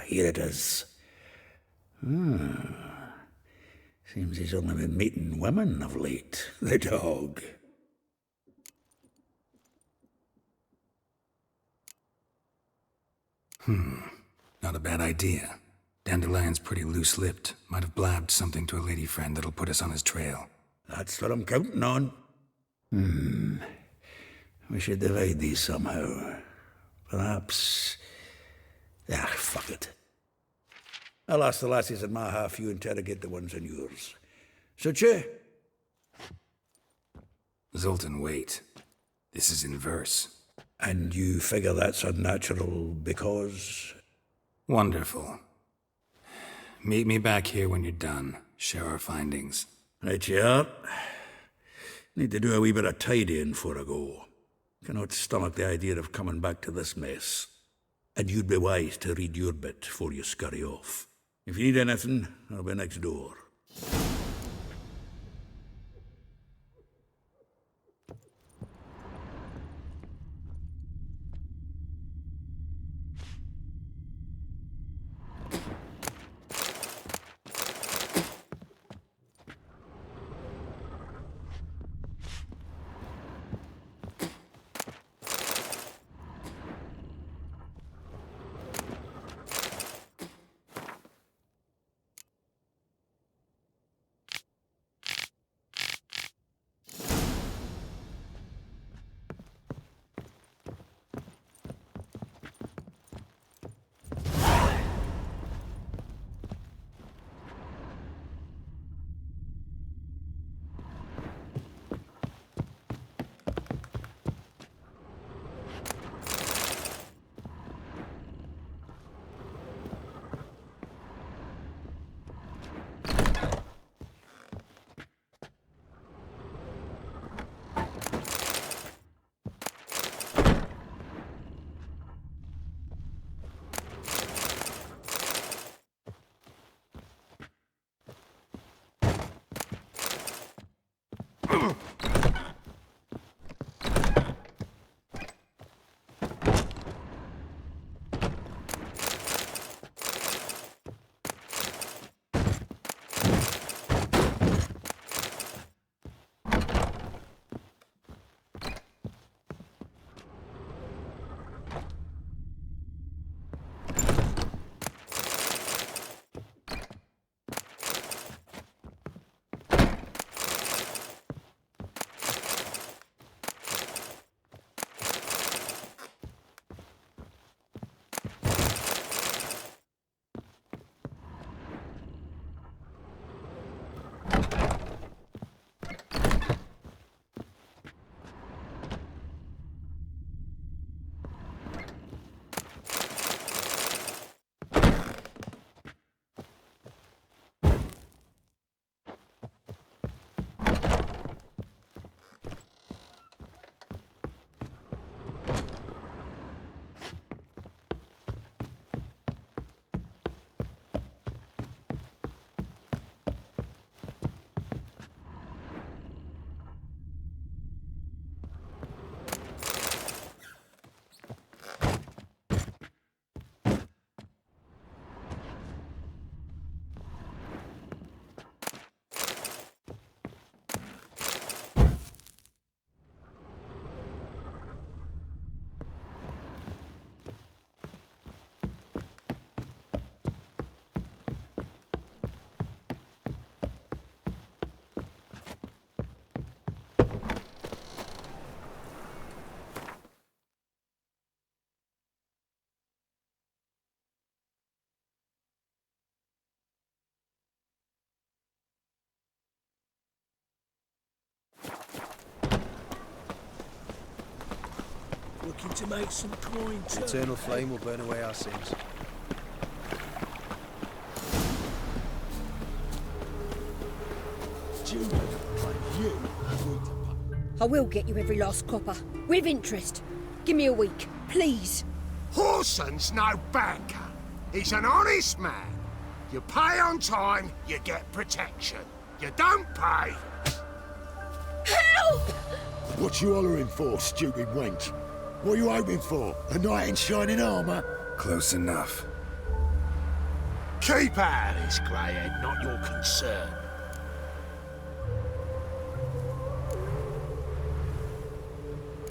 Here it is. Seems he's only been meeting women of late, the dog. Not a bad idea. Dandelion's pretty loose-lipped. Might have blabbed something to a lady friend that'll put us on his trail. That's what I'm counting on. We should divide these somehow. Perhaps... fuck it. I'll ask the lassies in my half, you interrogate the ones in yours. Such you? Zoltan, wait. This is in verse. And you figure that's unnatural because... Wonderful. Meet me back here when you're done. Share our findings. Right you are. Need to do a wee bit of tidying before I go. Cannot stomach the idea of coming back to this mess. And you'd be wise to read your bit before you scurry off. If you need anything, I'll be next door. Looking to make some coin, The eternal flame will burn away our sins. I will get you every last copper. With interest. Give me a week, please. Horson's no banker. He's an honest man. You pay on time, you get protection. You don't pay. Help! What you hollering for, stupid wench? What are you hoping for? A knight in shining armour? Close enough. Keep out of this, greyhead, not your concern.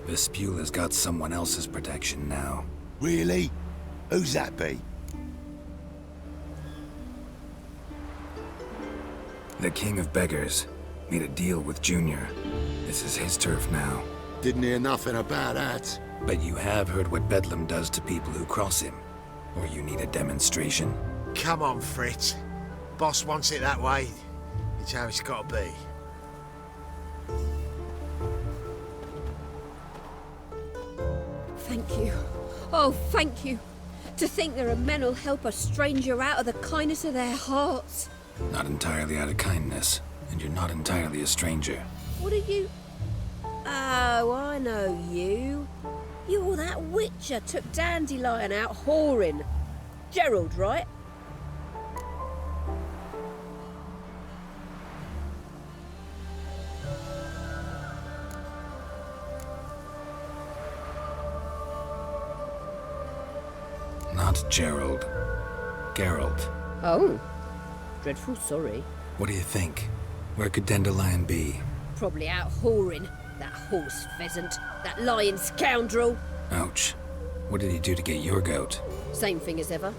Vespula's got someone else's protection now. Really? Who's that be? The King of Beggars made a deal with Junior. This is his turf now. Didn't hear nothing about that. But you have heard what Bedlam does to people who cross him. Or you need a demonstration? Come on, Fritz. Boss wants it that way. It's how it's got to be. Thank you. Oh, thank you. To think there are men who'll help a stranger out of the kindness of their hearts. Not entirely out of kindness, and you're not entirely a stranger. What are you... Oh, I know you. You're that witcher took Dandelion out whoring. Gerald, right? Not Gerald. Geralt. Oh. Dreadful sorry. What do you think? Where could Dandelion be? Probably out whoring. That horse pheasant. That lying scoundrel. Ouch. What did he do to get your goat? Same thing as ever.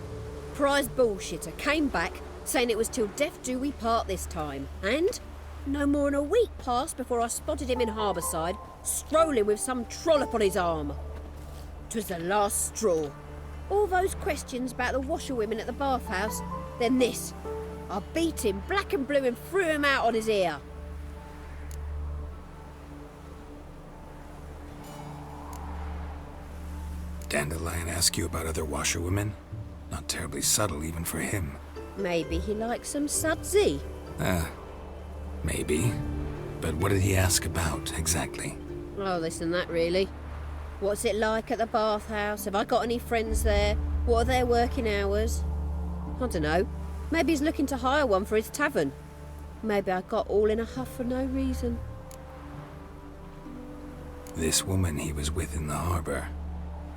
Prize bullshitter came back saying it was till death do we part this time. And no more than a week passed before I spotted him in Harbourside, strolling with some trollop on his arm. 'Twas the last straw. All those questions about the washerwomen at the bathhouse, then this. I beat him black and blue and threw him out on his ear. Dandelion ask you about other washerwomen? Not terribly subtle even for him. Maybe he likes some sudsy. Maybe. But what did he ask about, exactly? Oh, this and that, really. What's it like at the bathhouse? Have I got any friends there? What are their working hours? I don't know. Maybe he's looking to hire one for his tavern. Maybe I got all in a huff for no reason. This woman he was with in the harbour.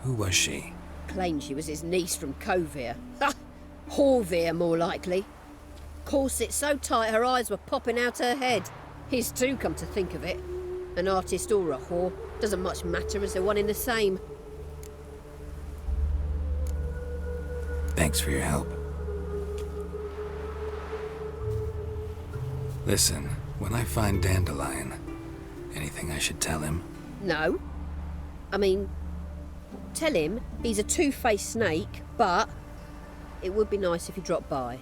Who was she? Claimed she was his niece from Corsair. Ha! Horvir, more likely. Corset so tight her eyes were popping out her head. His too, come to think of it. An artist or a whore. Doesn't much matter as they're one in the same. Thanks for your help. Listen, when I find Dandelion, anything I should tell him? No. I mean, tell him he's a two-faced snake, but it would be nice if he dropped by.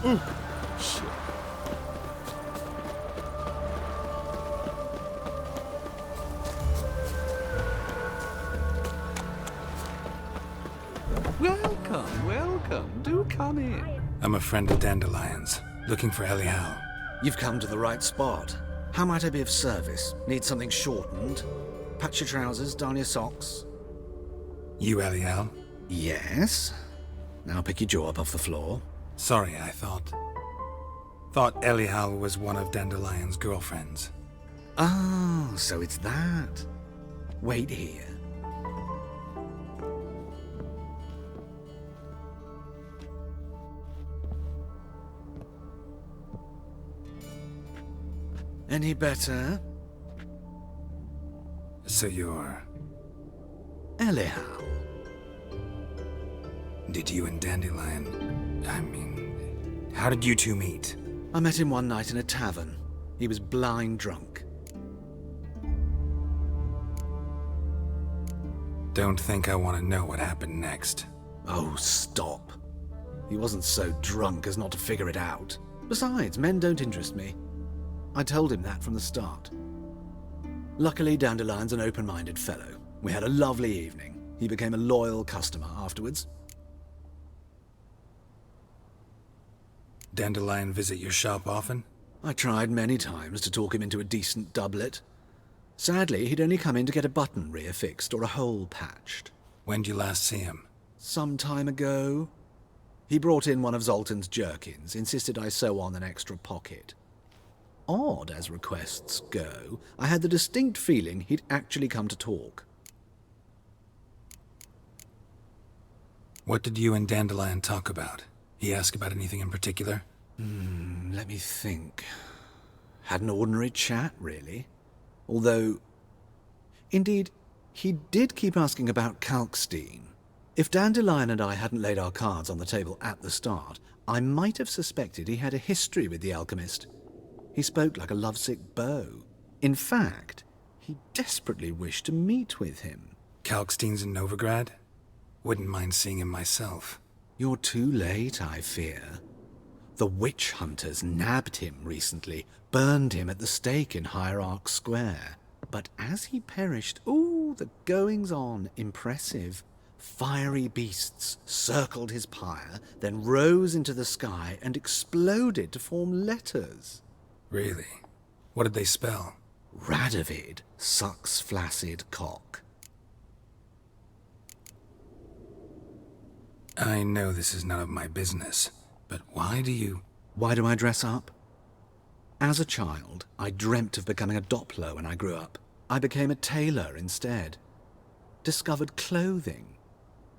Ooh, shit. Come in. I'm a friend of Dandelion's, looking for Elial. You've come to the right spot. How might I be of service? Need something shortened? Patch your trousers, darn your socks. You Elial? Yes. Now pick your jaw up off the floor. Sorry, I thought Elial was one of Dandelion's girlfriends. Oh, so it's that. Wait here. Any better? So you're... Elial. Did you and Dandelion... how did you two meet? I met him one night in a tavern. He was blind drunk. Don't think I want to know what happened next. Oh, stop. He wasn't so drunk as not to figure it out. Besides, men don't interest me. I told him that from the start. Luckily, Dandelion's an open-minded fellow. We had a lovely evening. He became a loyal customer afterwards. Dandelion visit your shop often? I tried many times to talk him into a decent doublet. Sadly, he'd only come in to get a button rear fixed or a hole patched. When'd you last see him? Some time ago. He brought in one of Zoltan's jerkins, insisted I sew on an extra pocket. Odd as requests go, I had the distinct feeling he'd actually come to talk. What did you and Dandelion talk about? He asked about anything in particular? Let me think. Had an ordinary chat, really. Although, indeed, he did keep asking about Kalkstein. If Dandelion and I hadn't laid our cards on the table at the start, I might have suspected he had a history with the alchemist. He spoke like a lovesick beau. In fact, he desperately wished to meet with him. Kalkstein's in Novigrad? Wouldn't mind seeing him myself. You're too late, I fear. The witch hunters nabbed him recently, burned him at the stake in Hierarch Square. But as he perished, the goings-on, impressive. Fiery beasts circled his pyre, then rose into the sky and exploded to form letters. Really? What did they spell? Radovid sucks flaccid cock. I know this is none of my business, but why do I dress up? As a child, I dreamt of becoming a Doppler when I grew up. I became a tailor instead. Discovered clothing.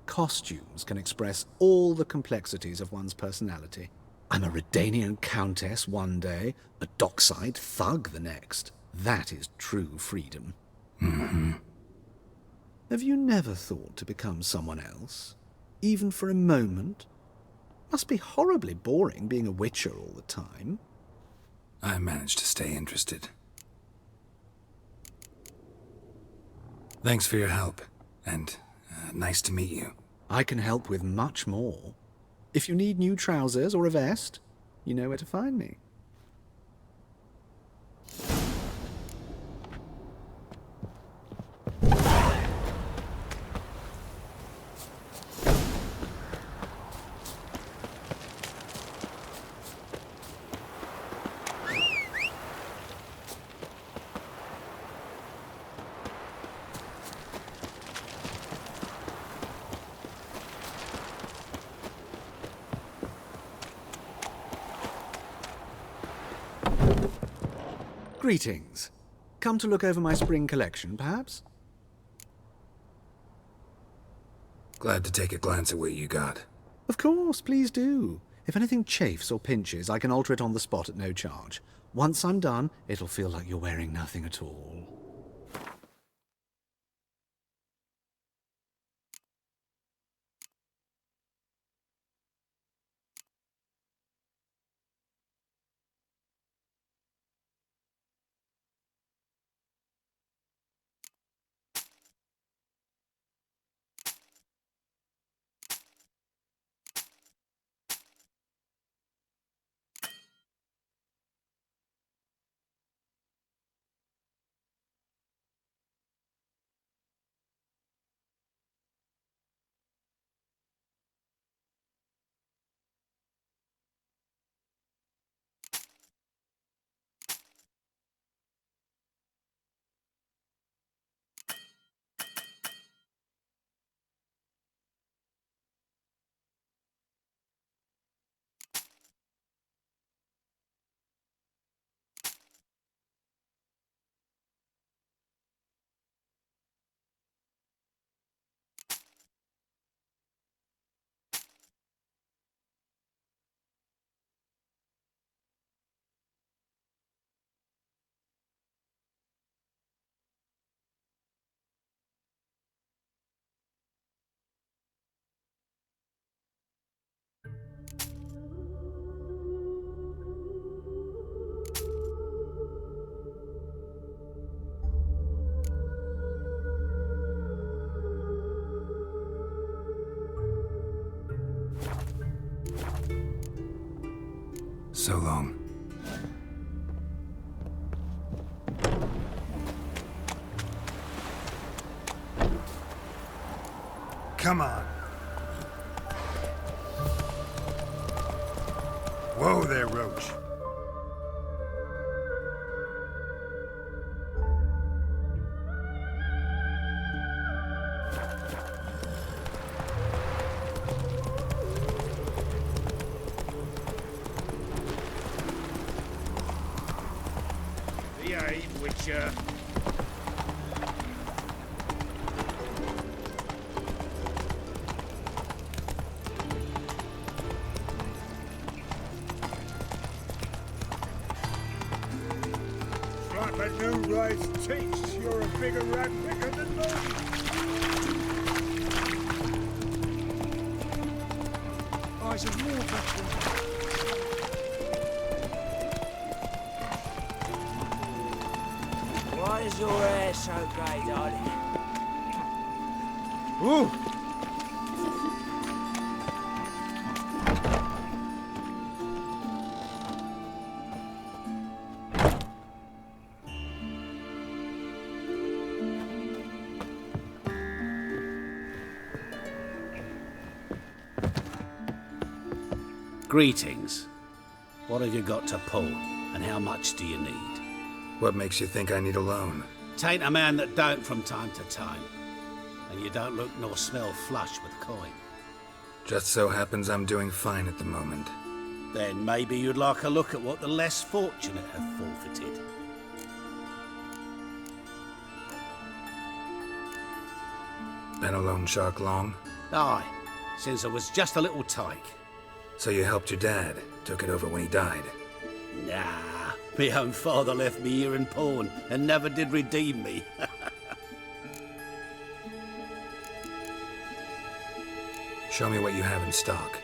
Costumes can express all the complexities of one's personality. I'm a Redanian countess one day, a dockside thug the next. That is true freedom. Mm-hmm. Have you never thought to become someone else? Even for a moment? Must be horribly boring being a witcher all the time. I managed to stay interested. Thanks for your help, and nice to meet you. I can help with much more. If you need new trousers or a vest, you know where to find me. Greetings. Come to look over my spring collection, perhaps? Glad to take a glance at what you got. Of course, please do. If anything chafes or pinches, I can alter it on the spot at no charge. Once I'm done, it'll feel like you're wearing nothing at all. So long. Come on. Whoa there, Roach. Behave, Witcher. Like my new rice tastes, you're a bigger rat picker than me. Eyes of more veteran. Why is your hair so grey, darling? Ooh! Greetings. What have you got to pull, and how much do you need? What makes you think I need a loan? Tain't a man that don't from time to time. And you don't look nor smell flush with coin. Just so happens I'm doing fine at the moment. Then maybe you'd like a look at what the less fortunate have forfeited. Been a loan shark long? Aye, since I was just a little tyke. So you helped your dad, took it over when he died? Nah, my own father left me here in pawn and never did redeem me. Show me what you have in stock.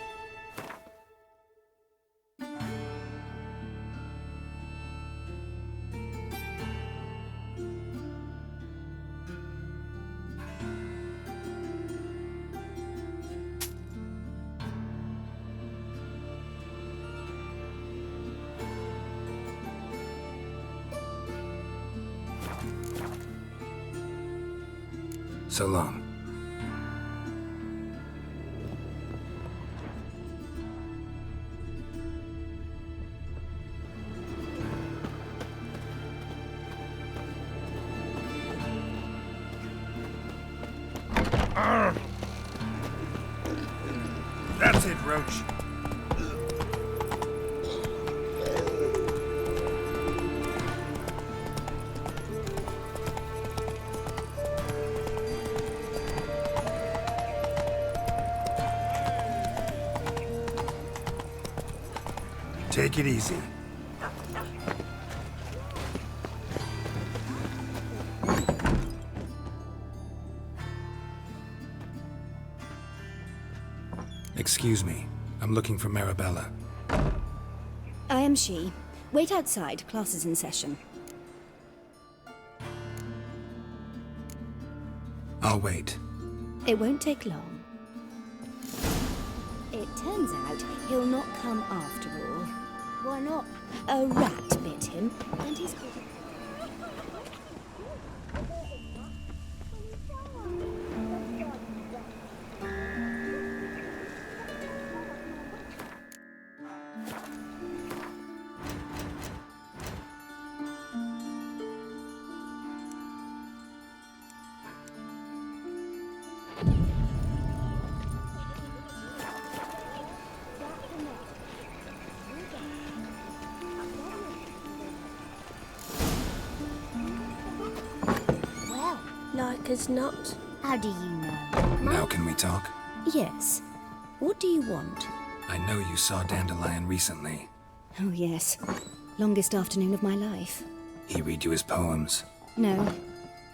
So long. That's it, Roach. Take it easy. Excuse me. I'm looking for Marabella. I am she. Wait outside. Class is in session. I'll wait. It won't take long. It turns out he'll not come after all. Why not? A rat bit him, and he's called a... Like as not. How do you know? Now can we talk? Yes. What do you want? I know you saw Dandelion recently. Oh, yes. Longest afternoon of my life. He read you his poems. No.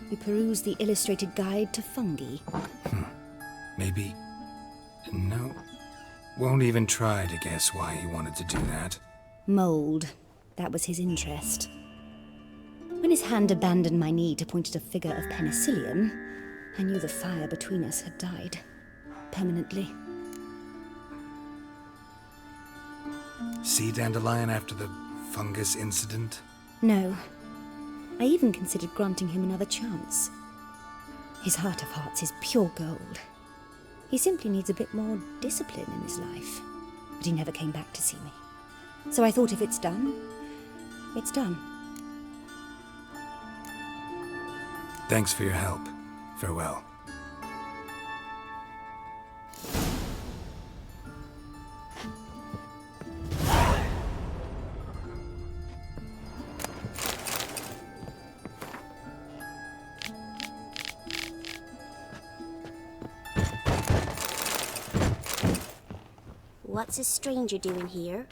We perused the illustrated guide to fungi. Maybe... No. Won't even try to guess why he wanted to do that. Mold. That was his interest. When his hand abandoned my knee to point at a figure of penicillium, I knew the fire between us had died. Permanently. See Dandelion after the fungus incident? No. I even considered granting him another chance. His heart of hearts is pure gold. He simply needs a bit more discipline in his life. But he never came back to see me. So I thought if it's done, it's done. Thanks for your help. Farewell. What's a stranger doing here?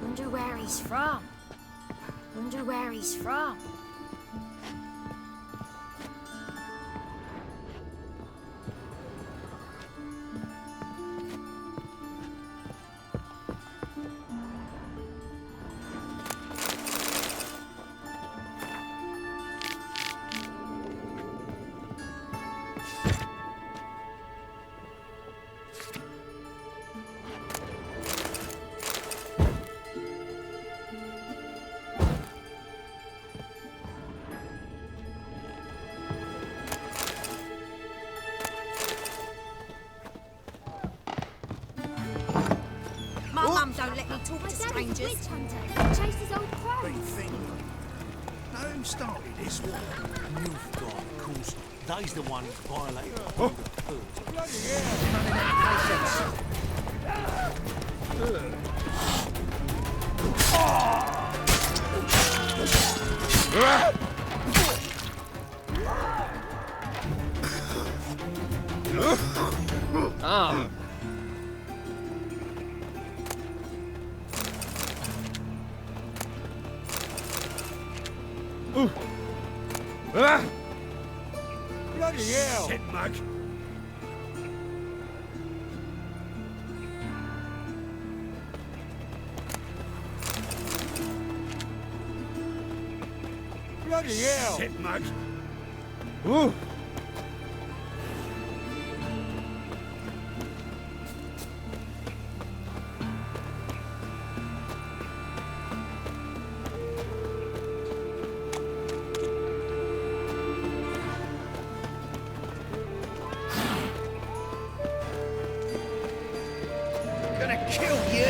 Wonder where he's from. Wonder where he's from. Mum don't let me talk to strangers. Witch hunter. Chase his old crow. Been thinking. Now who started this war? You've got, of course. They's the one who violated Oh. Ah. Bloody hell! Shit, mug. Bloody hell! Shit, mug. Ooh. Gonna kill you!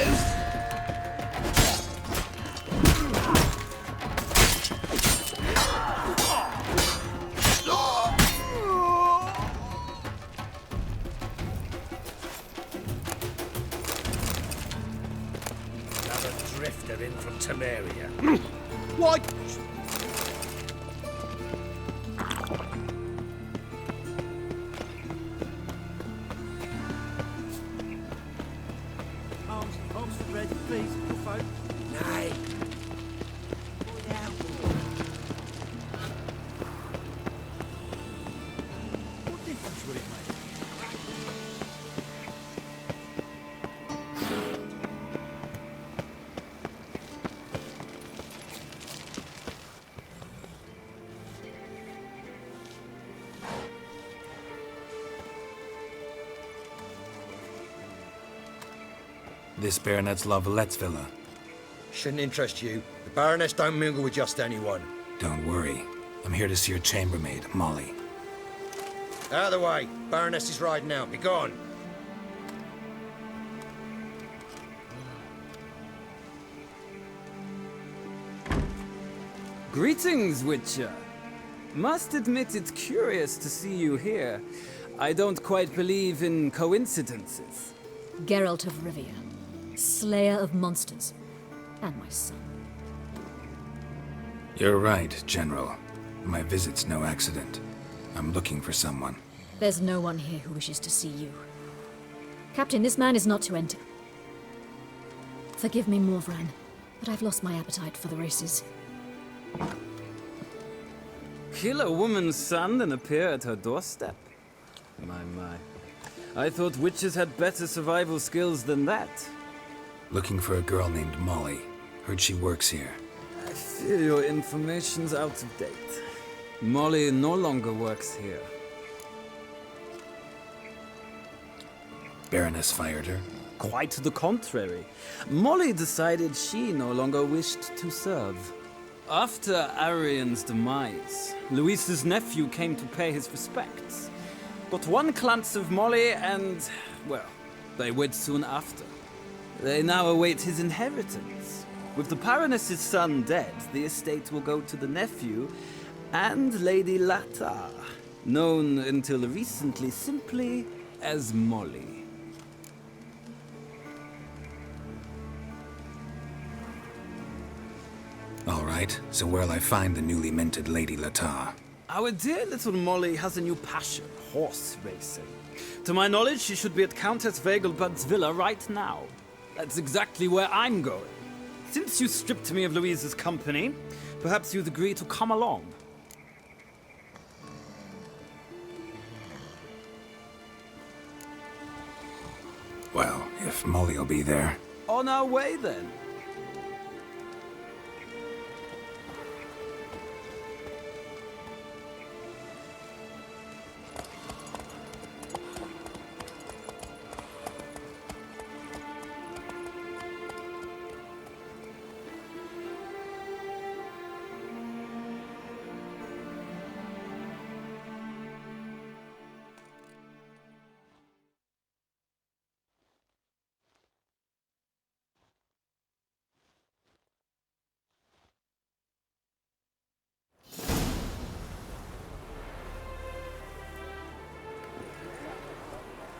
Another drifter in from Temeria. Why? Arms for bread, please, poor folk. Nay. What difference would it make? This Baronet's La Vallette's villa. Shouldn't interest you. The Baroness don't mingle with just anyone. Don't worry. I'm here to see your chambermaid, Molly. Out of the way. Baroness is riding out. Be gone. Greetings, Witcher. Must admit it's curious to see you here. I don't quite believe in coincidences. Geralt of Rivia, slayer of monsters, and my son. You're right, General. My visit's no accident. I'm looking for someone. There's no one here who wishes to see you. Captain, this man is not to enter. Forgive me, Morvran, but I've lost my appetite for the races. Kill a woman's son and appear at her doorstep? My. I thought witches had better survival skills than that. Looking for a girl named Molly. Heard she works here. I fear your information's out of date. Molly no longer works here. Baroness fired her? Quite the contrary. Molly decided she no longer wished to serve. After Arian's demise, Luis's nephew came to pay his respects. Got one glance of Molly and, well, they wed soon after. They now await his inheritance. With the Baroness's son dead, the estate will go to the nephew and Lady Lata, known until recently simply as Molly. All right, so where'll I find the newly minted Lady Lata? Our dear little Molly has a new passion, horse racing. To my knowledge, she should be at Countess Vegelbud's villa right now. That's exactly where I'm going. Since you stripped me of Louise's company, perhaps you'd agree to come along. Well, if Molly'll be there. On our way, then.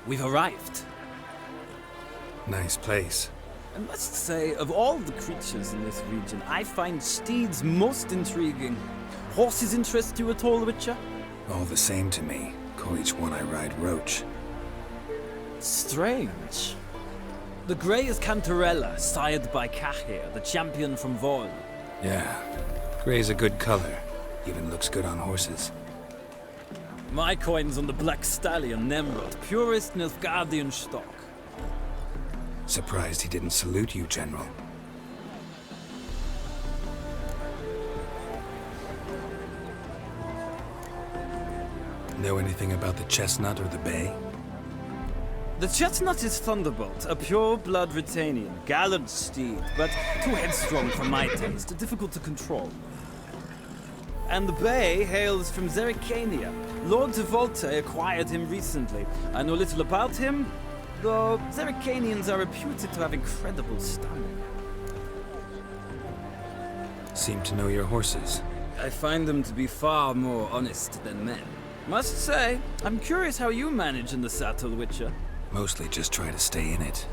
We've arrived. Nice place. I must say, of all the creatures in this region, I find steeds most intriguing. Horses interest you at all, Witcher? All the same to me. Call each one I ride Roach. Strange. The grey is Cantarella, sired by Cahir, the champion from Vol. Yeah, gray's a good color. Even looks good on horses. My coin's on the Black Stallion, Nemrod, purest Nilfgaardian stock. Surprised he didn't salute you, General. Know anything about the Chestnut or the Bay? The Chestnut is Thunderbolt, a pure-blood Retanian, gallant steed, but too headstrong for my taste, difficult to control. And the Bay hails from Zericania. Lord de Volte acquired him recently. I know little about him, though Zericanians are reputed to have incredible stamina. Seem to know your horses. I find them to be far more honest than men. Must say, I'm curious how you manage in the saddle, Witcher. Mostly just try to stay in it.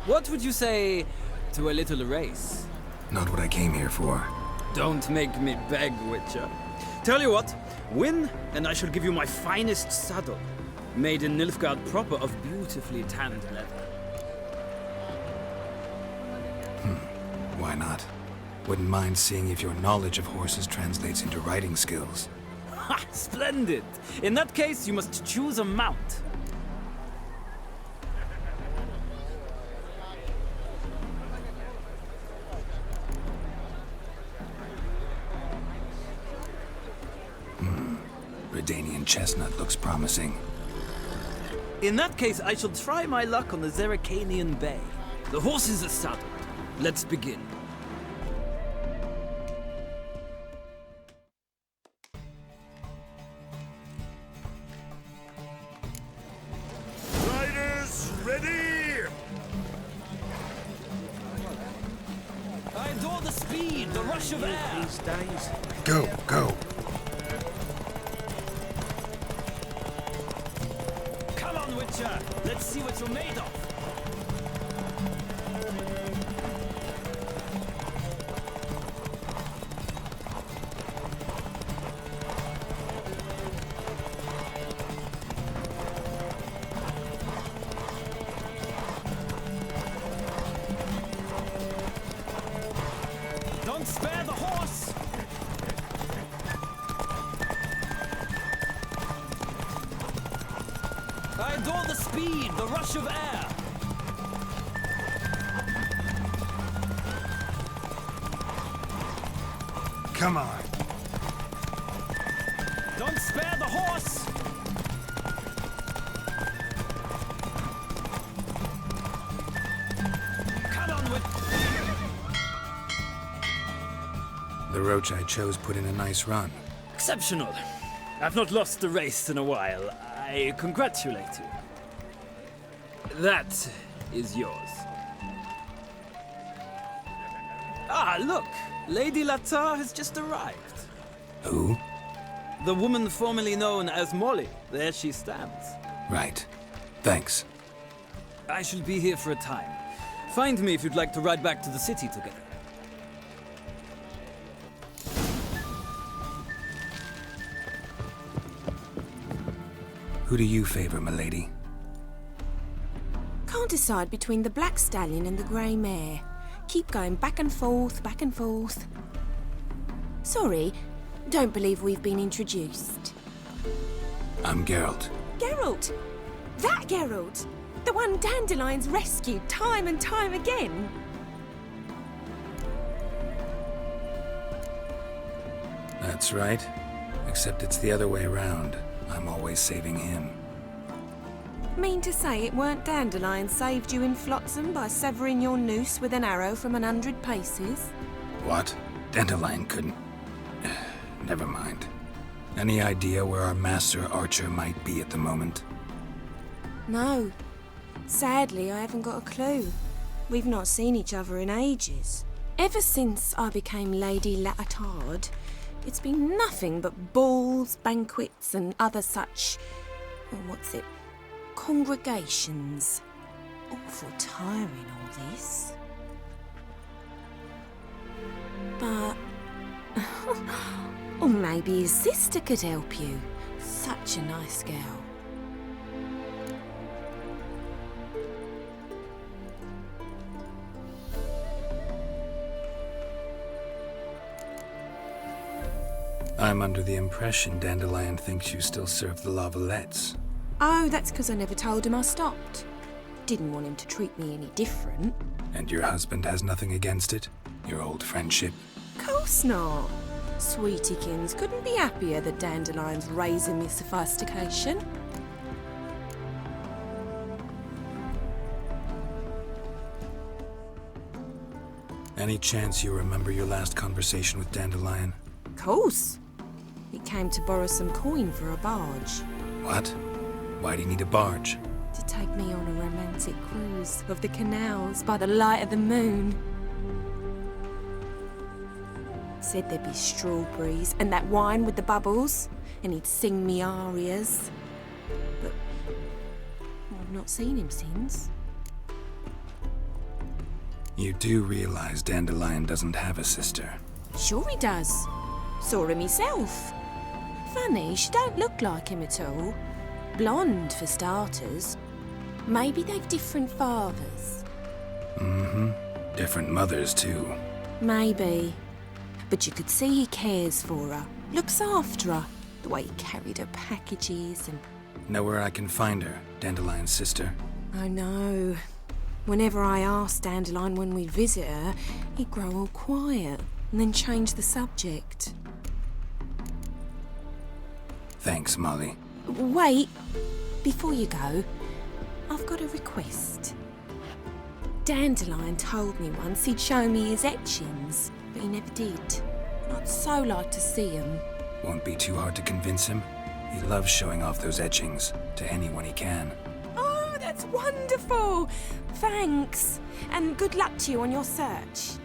What would you say to a little race? Not what I came here for. Don't make me beg, Witcher. Tell you what, win, and I shall give you my finest saddle, made in Nilfgaard proper of beautifully tanned leather. Why not? Wouldn't mind seeing if your knowledge of horses translates into riding skills. Ha! Splendid! In that case, you must choose a mount. Redanian Chestnut looks promising. In that case, I shall try my luck on the Zericanian Bay. The horses are saddled. Let's begin. Riders, ready! I adore the speed, the rush of air. These days. Go, go. Come on, Witcher. Let's see what you're made of. Don't spare the horse! speed, the rush of air. Come on. Don't spare the horse! Come on with... The roach I chose put in a nice run. Exceptional. I've not lost a race in a while. I congratulate you. That is yours. Ah, look! Lady Latar has just arrived. Who? The woman formerly known as Molly. There she stands. Right. Thanks. I shall be here for a time. Find me if you'd like to ride back to the city together. Who do you favor, milady? Can't decide between the black stallion and the grey mare. Keep going back and forth, back and forth. Sorry, don't believe we've been introduced. I'm Geralt. Geralt! That Geralt! The one Dandelion's rescued time and time again! That's right. Except it's the other way around. I'm always saving him. Mean to say it weren't Dandelion saved you in Flotsam by severing your noose with an arrow from 100 paces? What? Dandelion couldn't... Never mind. Any idea where our master archer might be at the moment? No. Sadly, I haven't got a clue. We've not seen each other in ages. Ever since I became Lady Latard, it's been nothing but balls, banquets, and other such... congregations. Awful tiring, all this. But... or maybe his sister could help you. Such a nice girl. I'm under the impression Dandelion thinks you still serve the Lavalettes. Oh, that's because I never told him I stopped. Didn't want him to treat me any different. And your husband has nothing against it? Your old friendship? Course not. Sweetykins couldn't be happier that Dandelion's raising me sophistication. Any chance you remember your last conversation with Dandelion? Course. He came to borrow some coin for a barge. What? Why do you need a barge? To take me on a romantic cruise of the canals by the light of the moon. Said there'd be strawberries and that wine with the bubbles, and he'd sing me arias. But I've not seen him since. You do realize Dandelion doesn't have a sister? Sure he does. Saw him myself. Funny, she don't look like him at all. Blonde, for starters. Maybe they've different fathers. Mm-hmm. Different mothers, too. Maybe. But you could see he cares for her. Looks after her. The way he carried her packages and... Know where I can find her, Dandelion's sister? I know. Whenever I asked Dandelion when we'd visit her, he'd grow all quiet and then change the subject. Thanks, Molly. Wait. Before you go, I've got a request. Dandelion told me once he'd show me his etchings, but he never did. And I'd so like to see them. Won't be too hard to convince him. He loves showing off those etchings to anyone he can. Oh, that's wonderful! Thanks, and good luck to you on your search.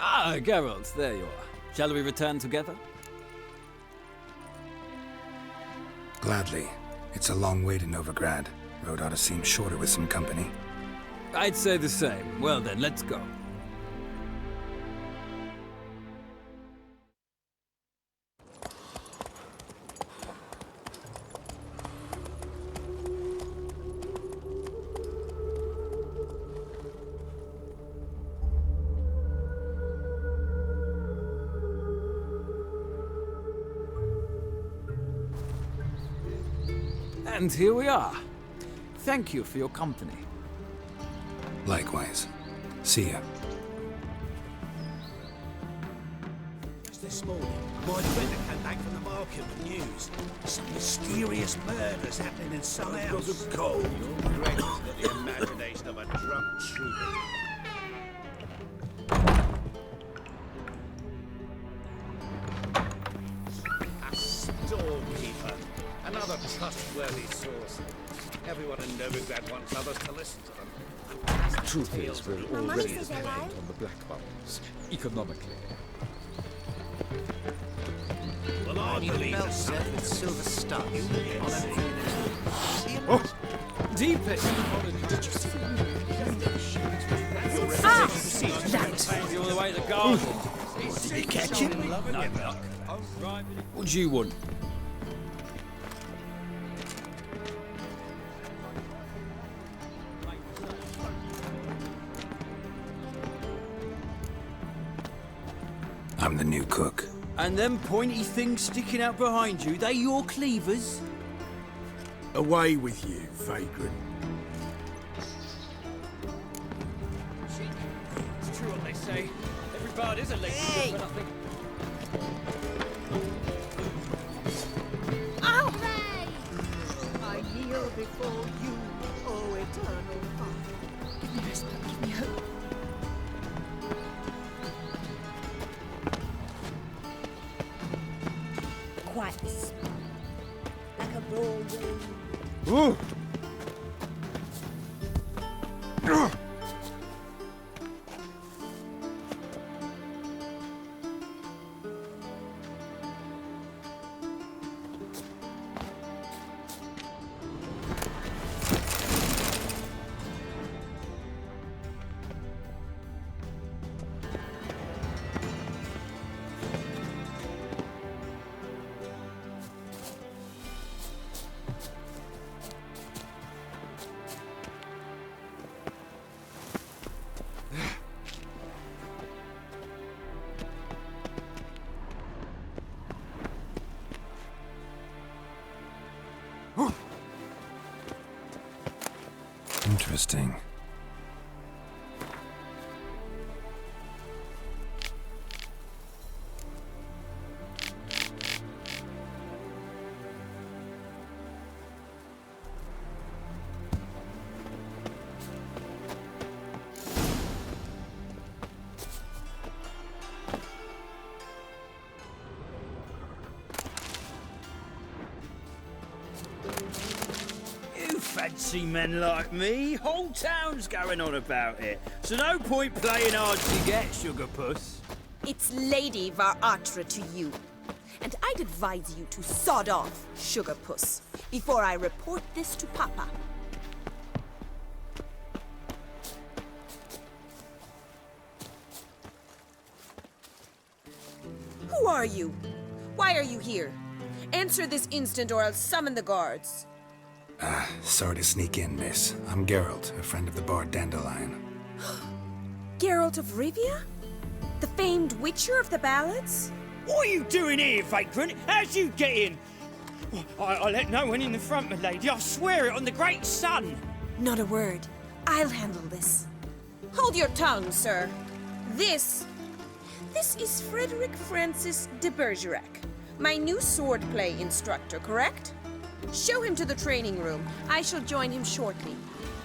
Ah, Geralt, there you are. Shall we return together? Gladly. It's a long way to Novigrad. Road ought to seem shorter with some company. I'd say the same. Well then, let's go. And here we are. Thank you for your company. Likewise. See ya. Just this morning, my friend came back from the market with news. Some mysterious murders happening in some house. Because of cold. Your Greg's got the imagination of a drunk troubadour. A storekeeper. Another trustworthy source. Everyone in Novigrad wants others to listen to them. The truth is, we're already dependent on the black bubbles, economically. Well, I believe the set with silver studs. Oh, deep it! Did you see? That! You're all the way to the garden. Did you catch him? No luck. What do you want? I'm the new cook. And them pointy things sticking out behind you, they your cleavers? Away with you, vagrant. It's true what they say. Every bard is a lady, but I think... Ow! I kneel before you, O eternal Father. Give me respite, give me hope. Quite this. Like a broad wind. Ooh! Interesting. Fancy men like me, whole town's going on about it. So no point playing hard to get, sugar puss. It's Lady Varatra to you. And I'd advise you to sod off, sugar puss, before I report this to Papa. Who are you? Why are you here? Answer this instant or I'll summon the guards. Sorry to sneak in, miss. I'm Geralt, a friend of the bard Dandelion. Geralt of Rivia? The famed witcher of the ballads? What are you doing here, vagrant? How'd you get in? I let no one in the front, my lady. I swear it on the great sun. Not a word. I'll handle this. Hold your tongue, sir. This is Frederick Francis de Bergerac, my new swordplay instructor, correct? Show him to the training room. I shall join him shortly.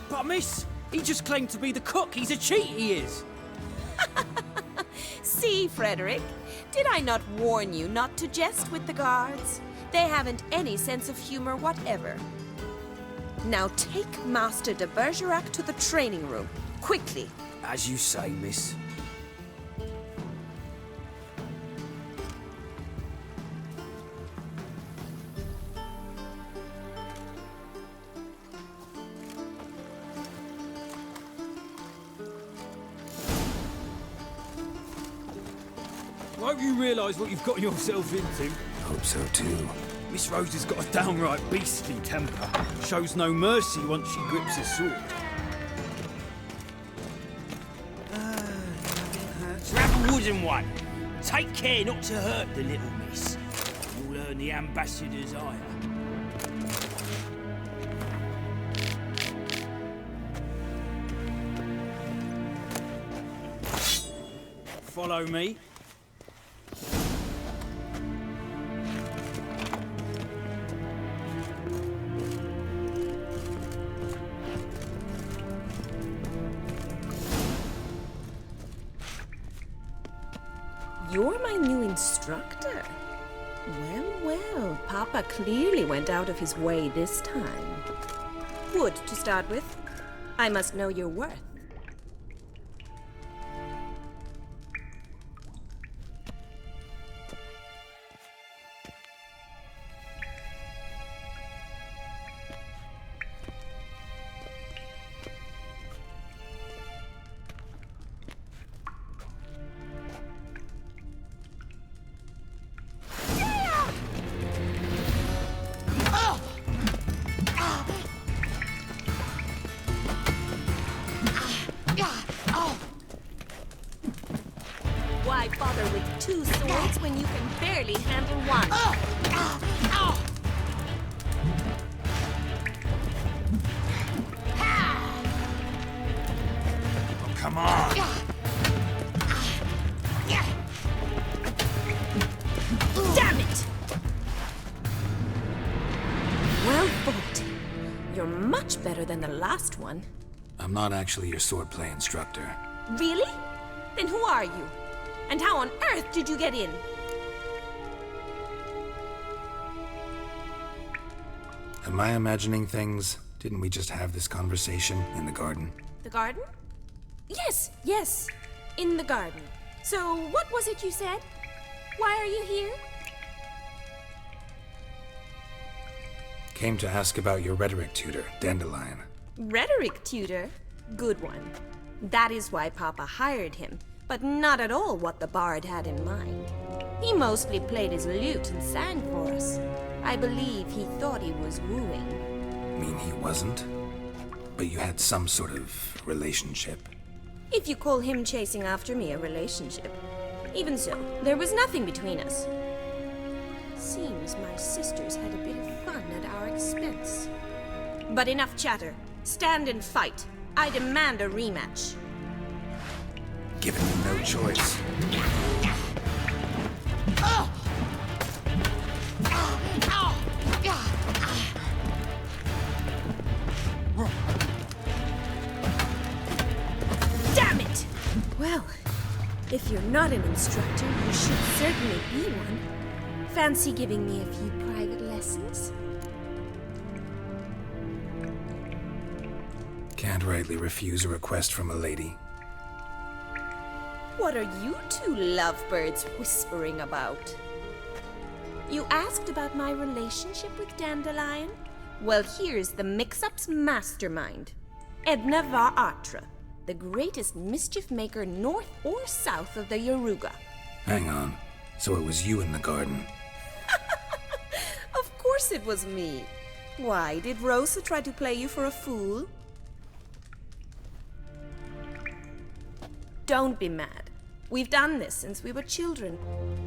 But miss, he just claimed to be the cook. He's a cheat, he is. See, Frederick, did I not warn you not to jest with the guards? They haven't any sense of humor whatever. Now take Master de Bergerac to the training room, quickly. As you say, miss. Won't you realise what you've got yourself into? Hope so too. Miss Rose has got a downright beastly temper. Shows no mercy once she grips a sword. Grab a wooden one. Take care not to hurt the little miss. You'll earn the ambassador's ire. follow me. You're my new instructor. Well, well, Papa clearly went out of his way this time. Wood, to start with. I must know your worth. Why bother with two swords when you can barely handle one? Oh, come on! Damn it! Well fought. You're much better than the last one. I'm not actually your swordplay instructor. Really? Then who are you? And how on earth did you get in? Am I imagining things? Didn't we just have this conversation in the garden? The garden? Yes, yes. In the garden. So, what was it you said? Why are you here? Came to ask about your rhetoric tutor, Dandelion. Rhetoric tutor? Good one. That is why Papa hired him, but not at all what the bard had in mind. He mostly played his lute and sang for us. I believe he thought he was wooing. Mean he wasn't? But you had some sort of relationship? If you call him chasing after me a relationship. Even so, there was nothing between us. Seems my sisters had a bit of fun at our expense. But enough chatter. Stand and fight. I demand a rematch. Given you no choice. Damn it! Well, if you're not an instructor, you should certainly be one. Fancy giving me a few private lessons? Can't rightly refuse a request from a lady. What are you two lovebirds whispering about? You asked about my relationship with Dandelion? Well, here's the mix-up's mastermind. Edna var Atra, the greatest mischief maker north or south of the Yaruga. Hang on. So it was you in the garden? Of course it was me. Why, did Rosa try to play you for a fool? Don't be mad. We've done this since we were children.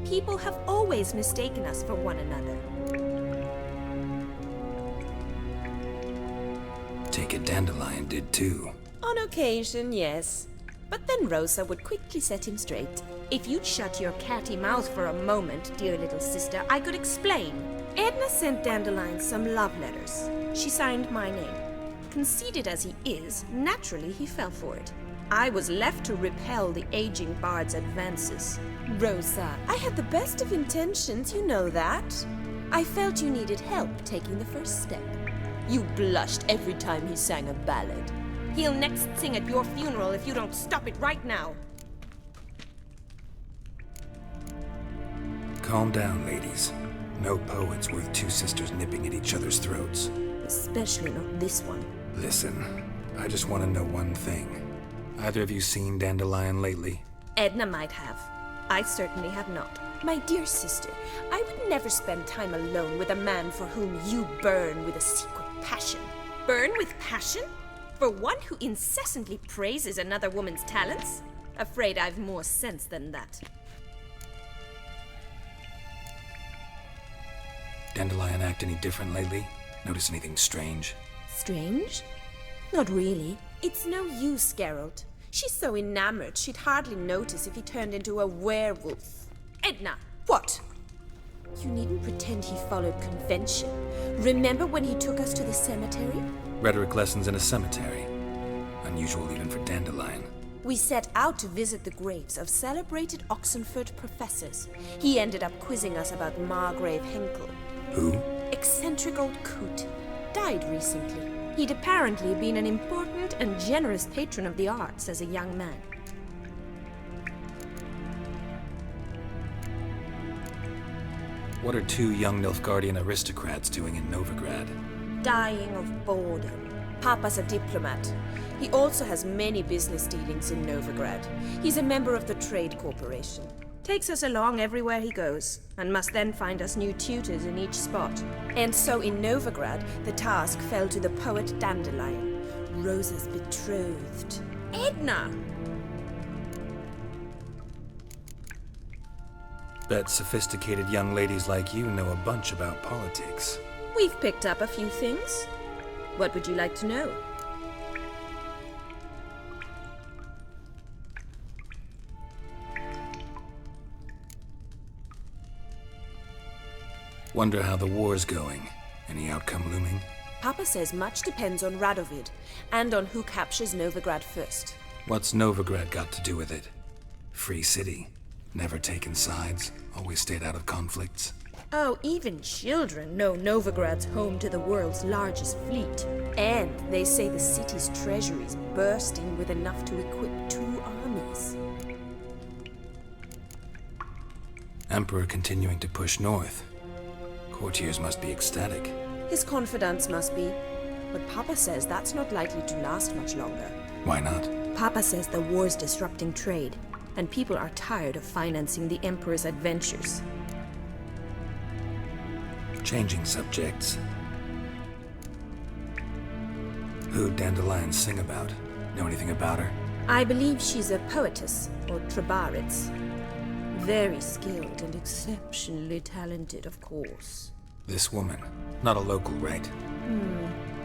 People have always mistaken us for one another. Take it Dandelion did too. On occasion, yes. But then Rosa would quickly set him straight. If you'd shut your catty mouth for a moment, dear little sister, I could explain. Edna sent Dandelion some love letters. She signed my name. Conceited as he is, naturally he fell for it. I was left to repel the aging bard's advances. Rosa, I had the best of intentions, you know that. I felt you needed help taking the first step. You blushed every time he sang a ballad. He'll next sing at your funeral if you don't stop it right now. Calm down, ladies. No poet's worth two sisters nipping at each other's throats. Especially not this one. Listen, I just want to know one thing. Either of you seen Dandelion lately? Edna might have. I certainly have not. My dear sister, I would never spend time alone with a man for whom you burn with a secret passion. Burn with passion? For one who incessantly praises another woman's talents? Afraid I've more sense than that. Dandelion act any different lately? Notice anything strange? Strange? Not really. It's no use, Geralt. She's so enamored she'd hardly notice if he turned into a werewolf. Edna, what? You needn't pretend he followed convention. Remember when he took us to the cemetery? Rhetoric lessons in a cemetery. Unusual even for Dandelion. We set out to visit the graves of celebrated Oxenford professors. He ended up quizzing us about Margrave Henkel. Who? Eccentric old coot. Died recently. He'd apparently been an important and generous patron of the arts as a young man. What are two young Nilfgaardian aristocrats doing in Novigrad? Dying of boredom. Papa's a diplomat. He also has many business dealings in Novigrad. He's a member of the Trade Corporation. Takes us along everywhere he goes, and must then find us new tutors in each spot. And so in Novigrad, the task fell to the poet Dandelion, Rosa's betrothed. Edna! Bet sophisticated young ladies like you know a bunch about politics. We've picked up a few things. What would you like to know? Wonder how the war's going. Any outcome looming? Papa says much depends on Radovid, and on who captures Novigrad first. What's Novigrad got to do with it? Free city. Never taken sides. Always stayed out of conflicts. Oh, even children know Novigrad's home to the world's largest fleet. And they say the city's treasury's bursting with enough to equip 2 armies. Emperor continuing to push north. Courtiers must be ecstatic. His confidants must be. But Papa says that's not likely to last much longer. Why not? Papa says the war's disrupting trade, and people are tired of financing the Emperor's adventures. Changing subjects. Who'd Dandelion sing about? Know anything about her? I believe she's a poetess, or Trebaritz. Very skilled and exceptionally talented, of course. This woman. Not a local, right?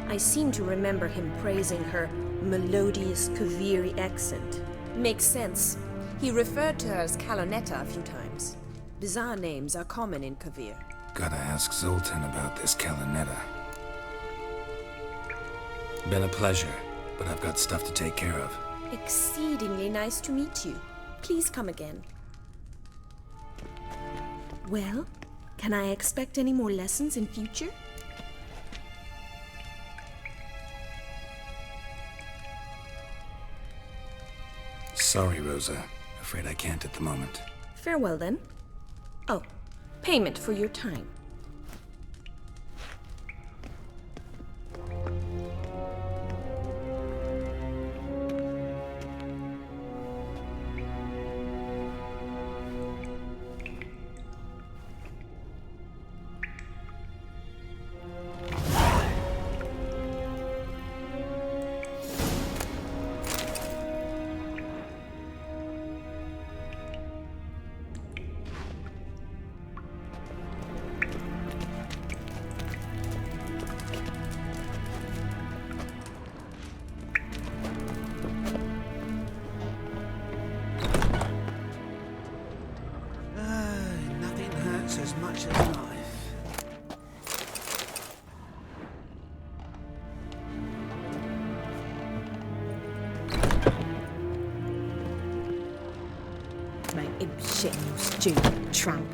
I seem to remember him praising her melodious Kaviri accent. Makes sense. He referred to her as Kalonetta a few times. Bizarre names are common in Kavir. Gotta ask Zoltan about this Kalonetta. Been a pleasure, but I've got stuff to take care of. Exceedingly nice to meet you. Please come again. Well, can I expect any more lessons in future? Sorry, Rosa. Afraid I can't at the moment. Farewell, then. Oh, payment for your time. Nothing hurts as much as life. Make him shit, you stupid tramp.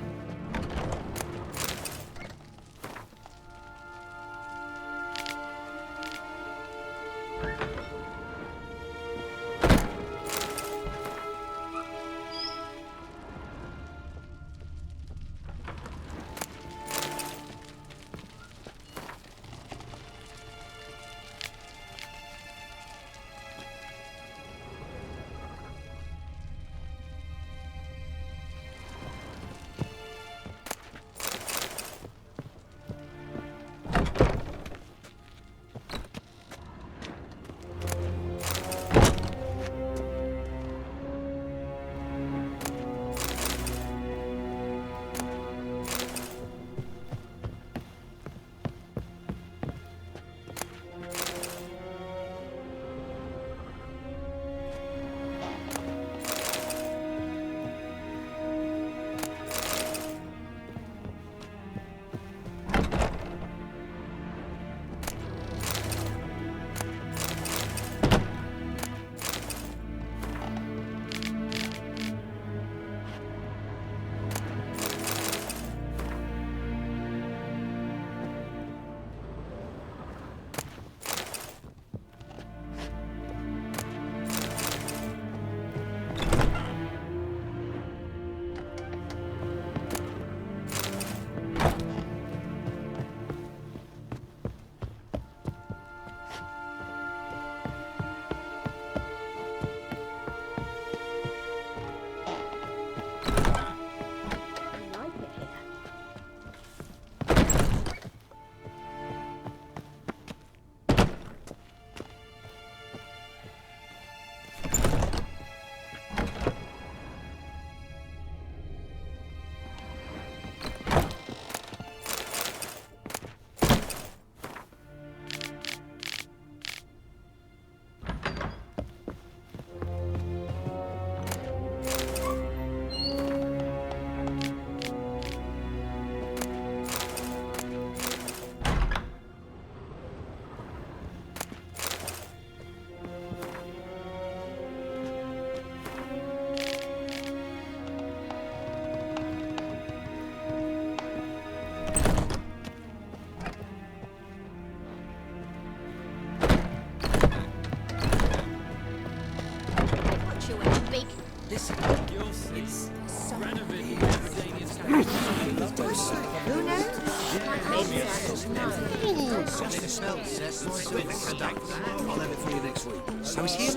I'll have it for you next week. So is he a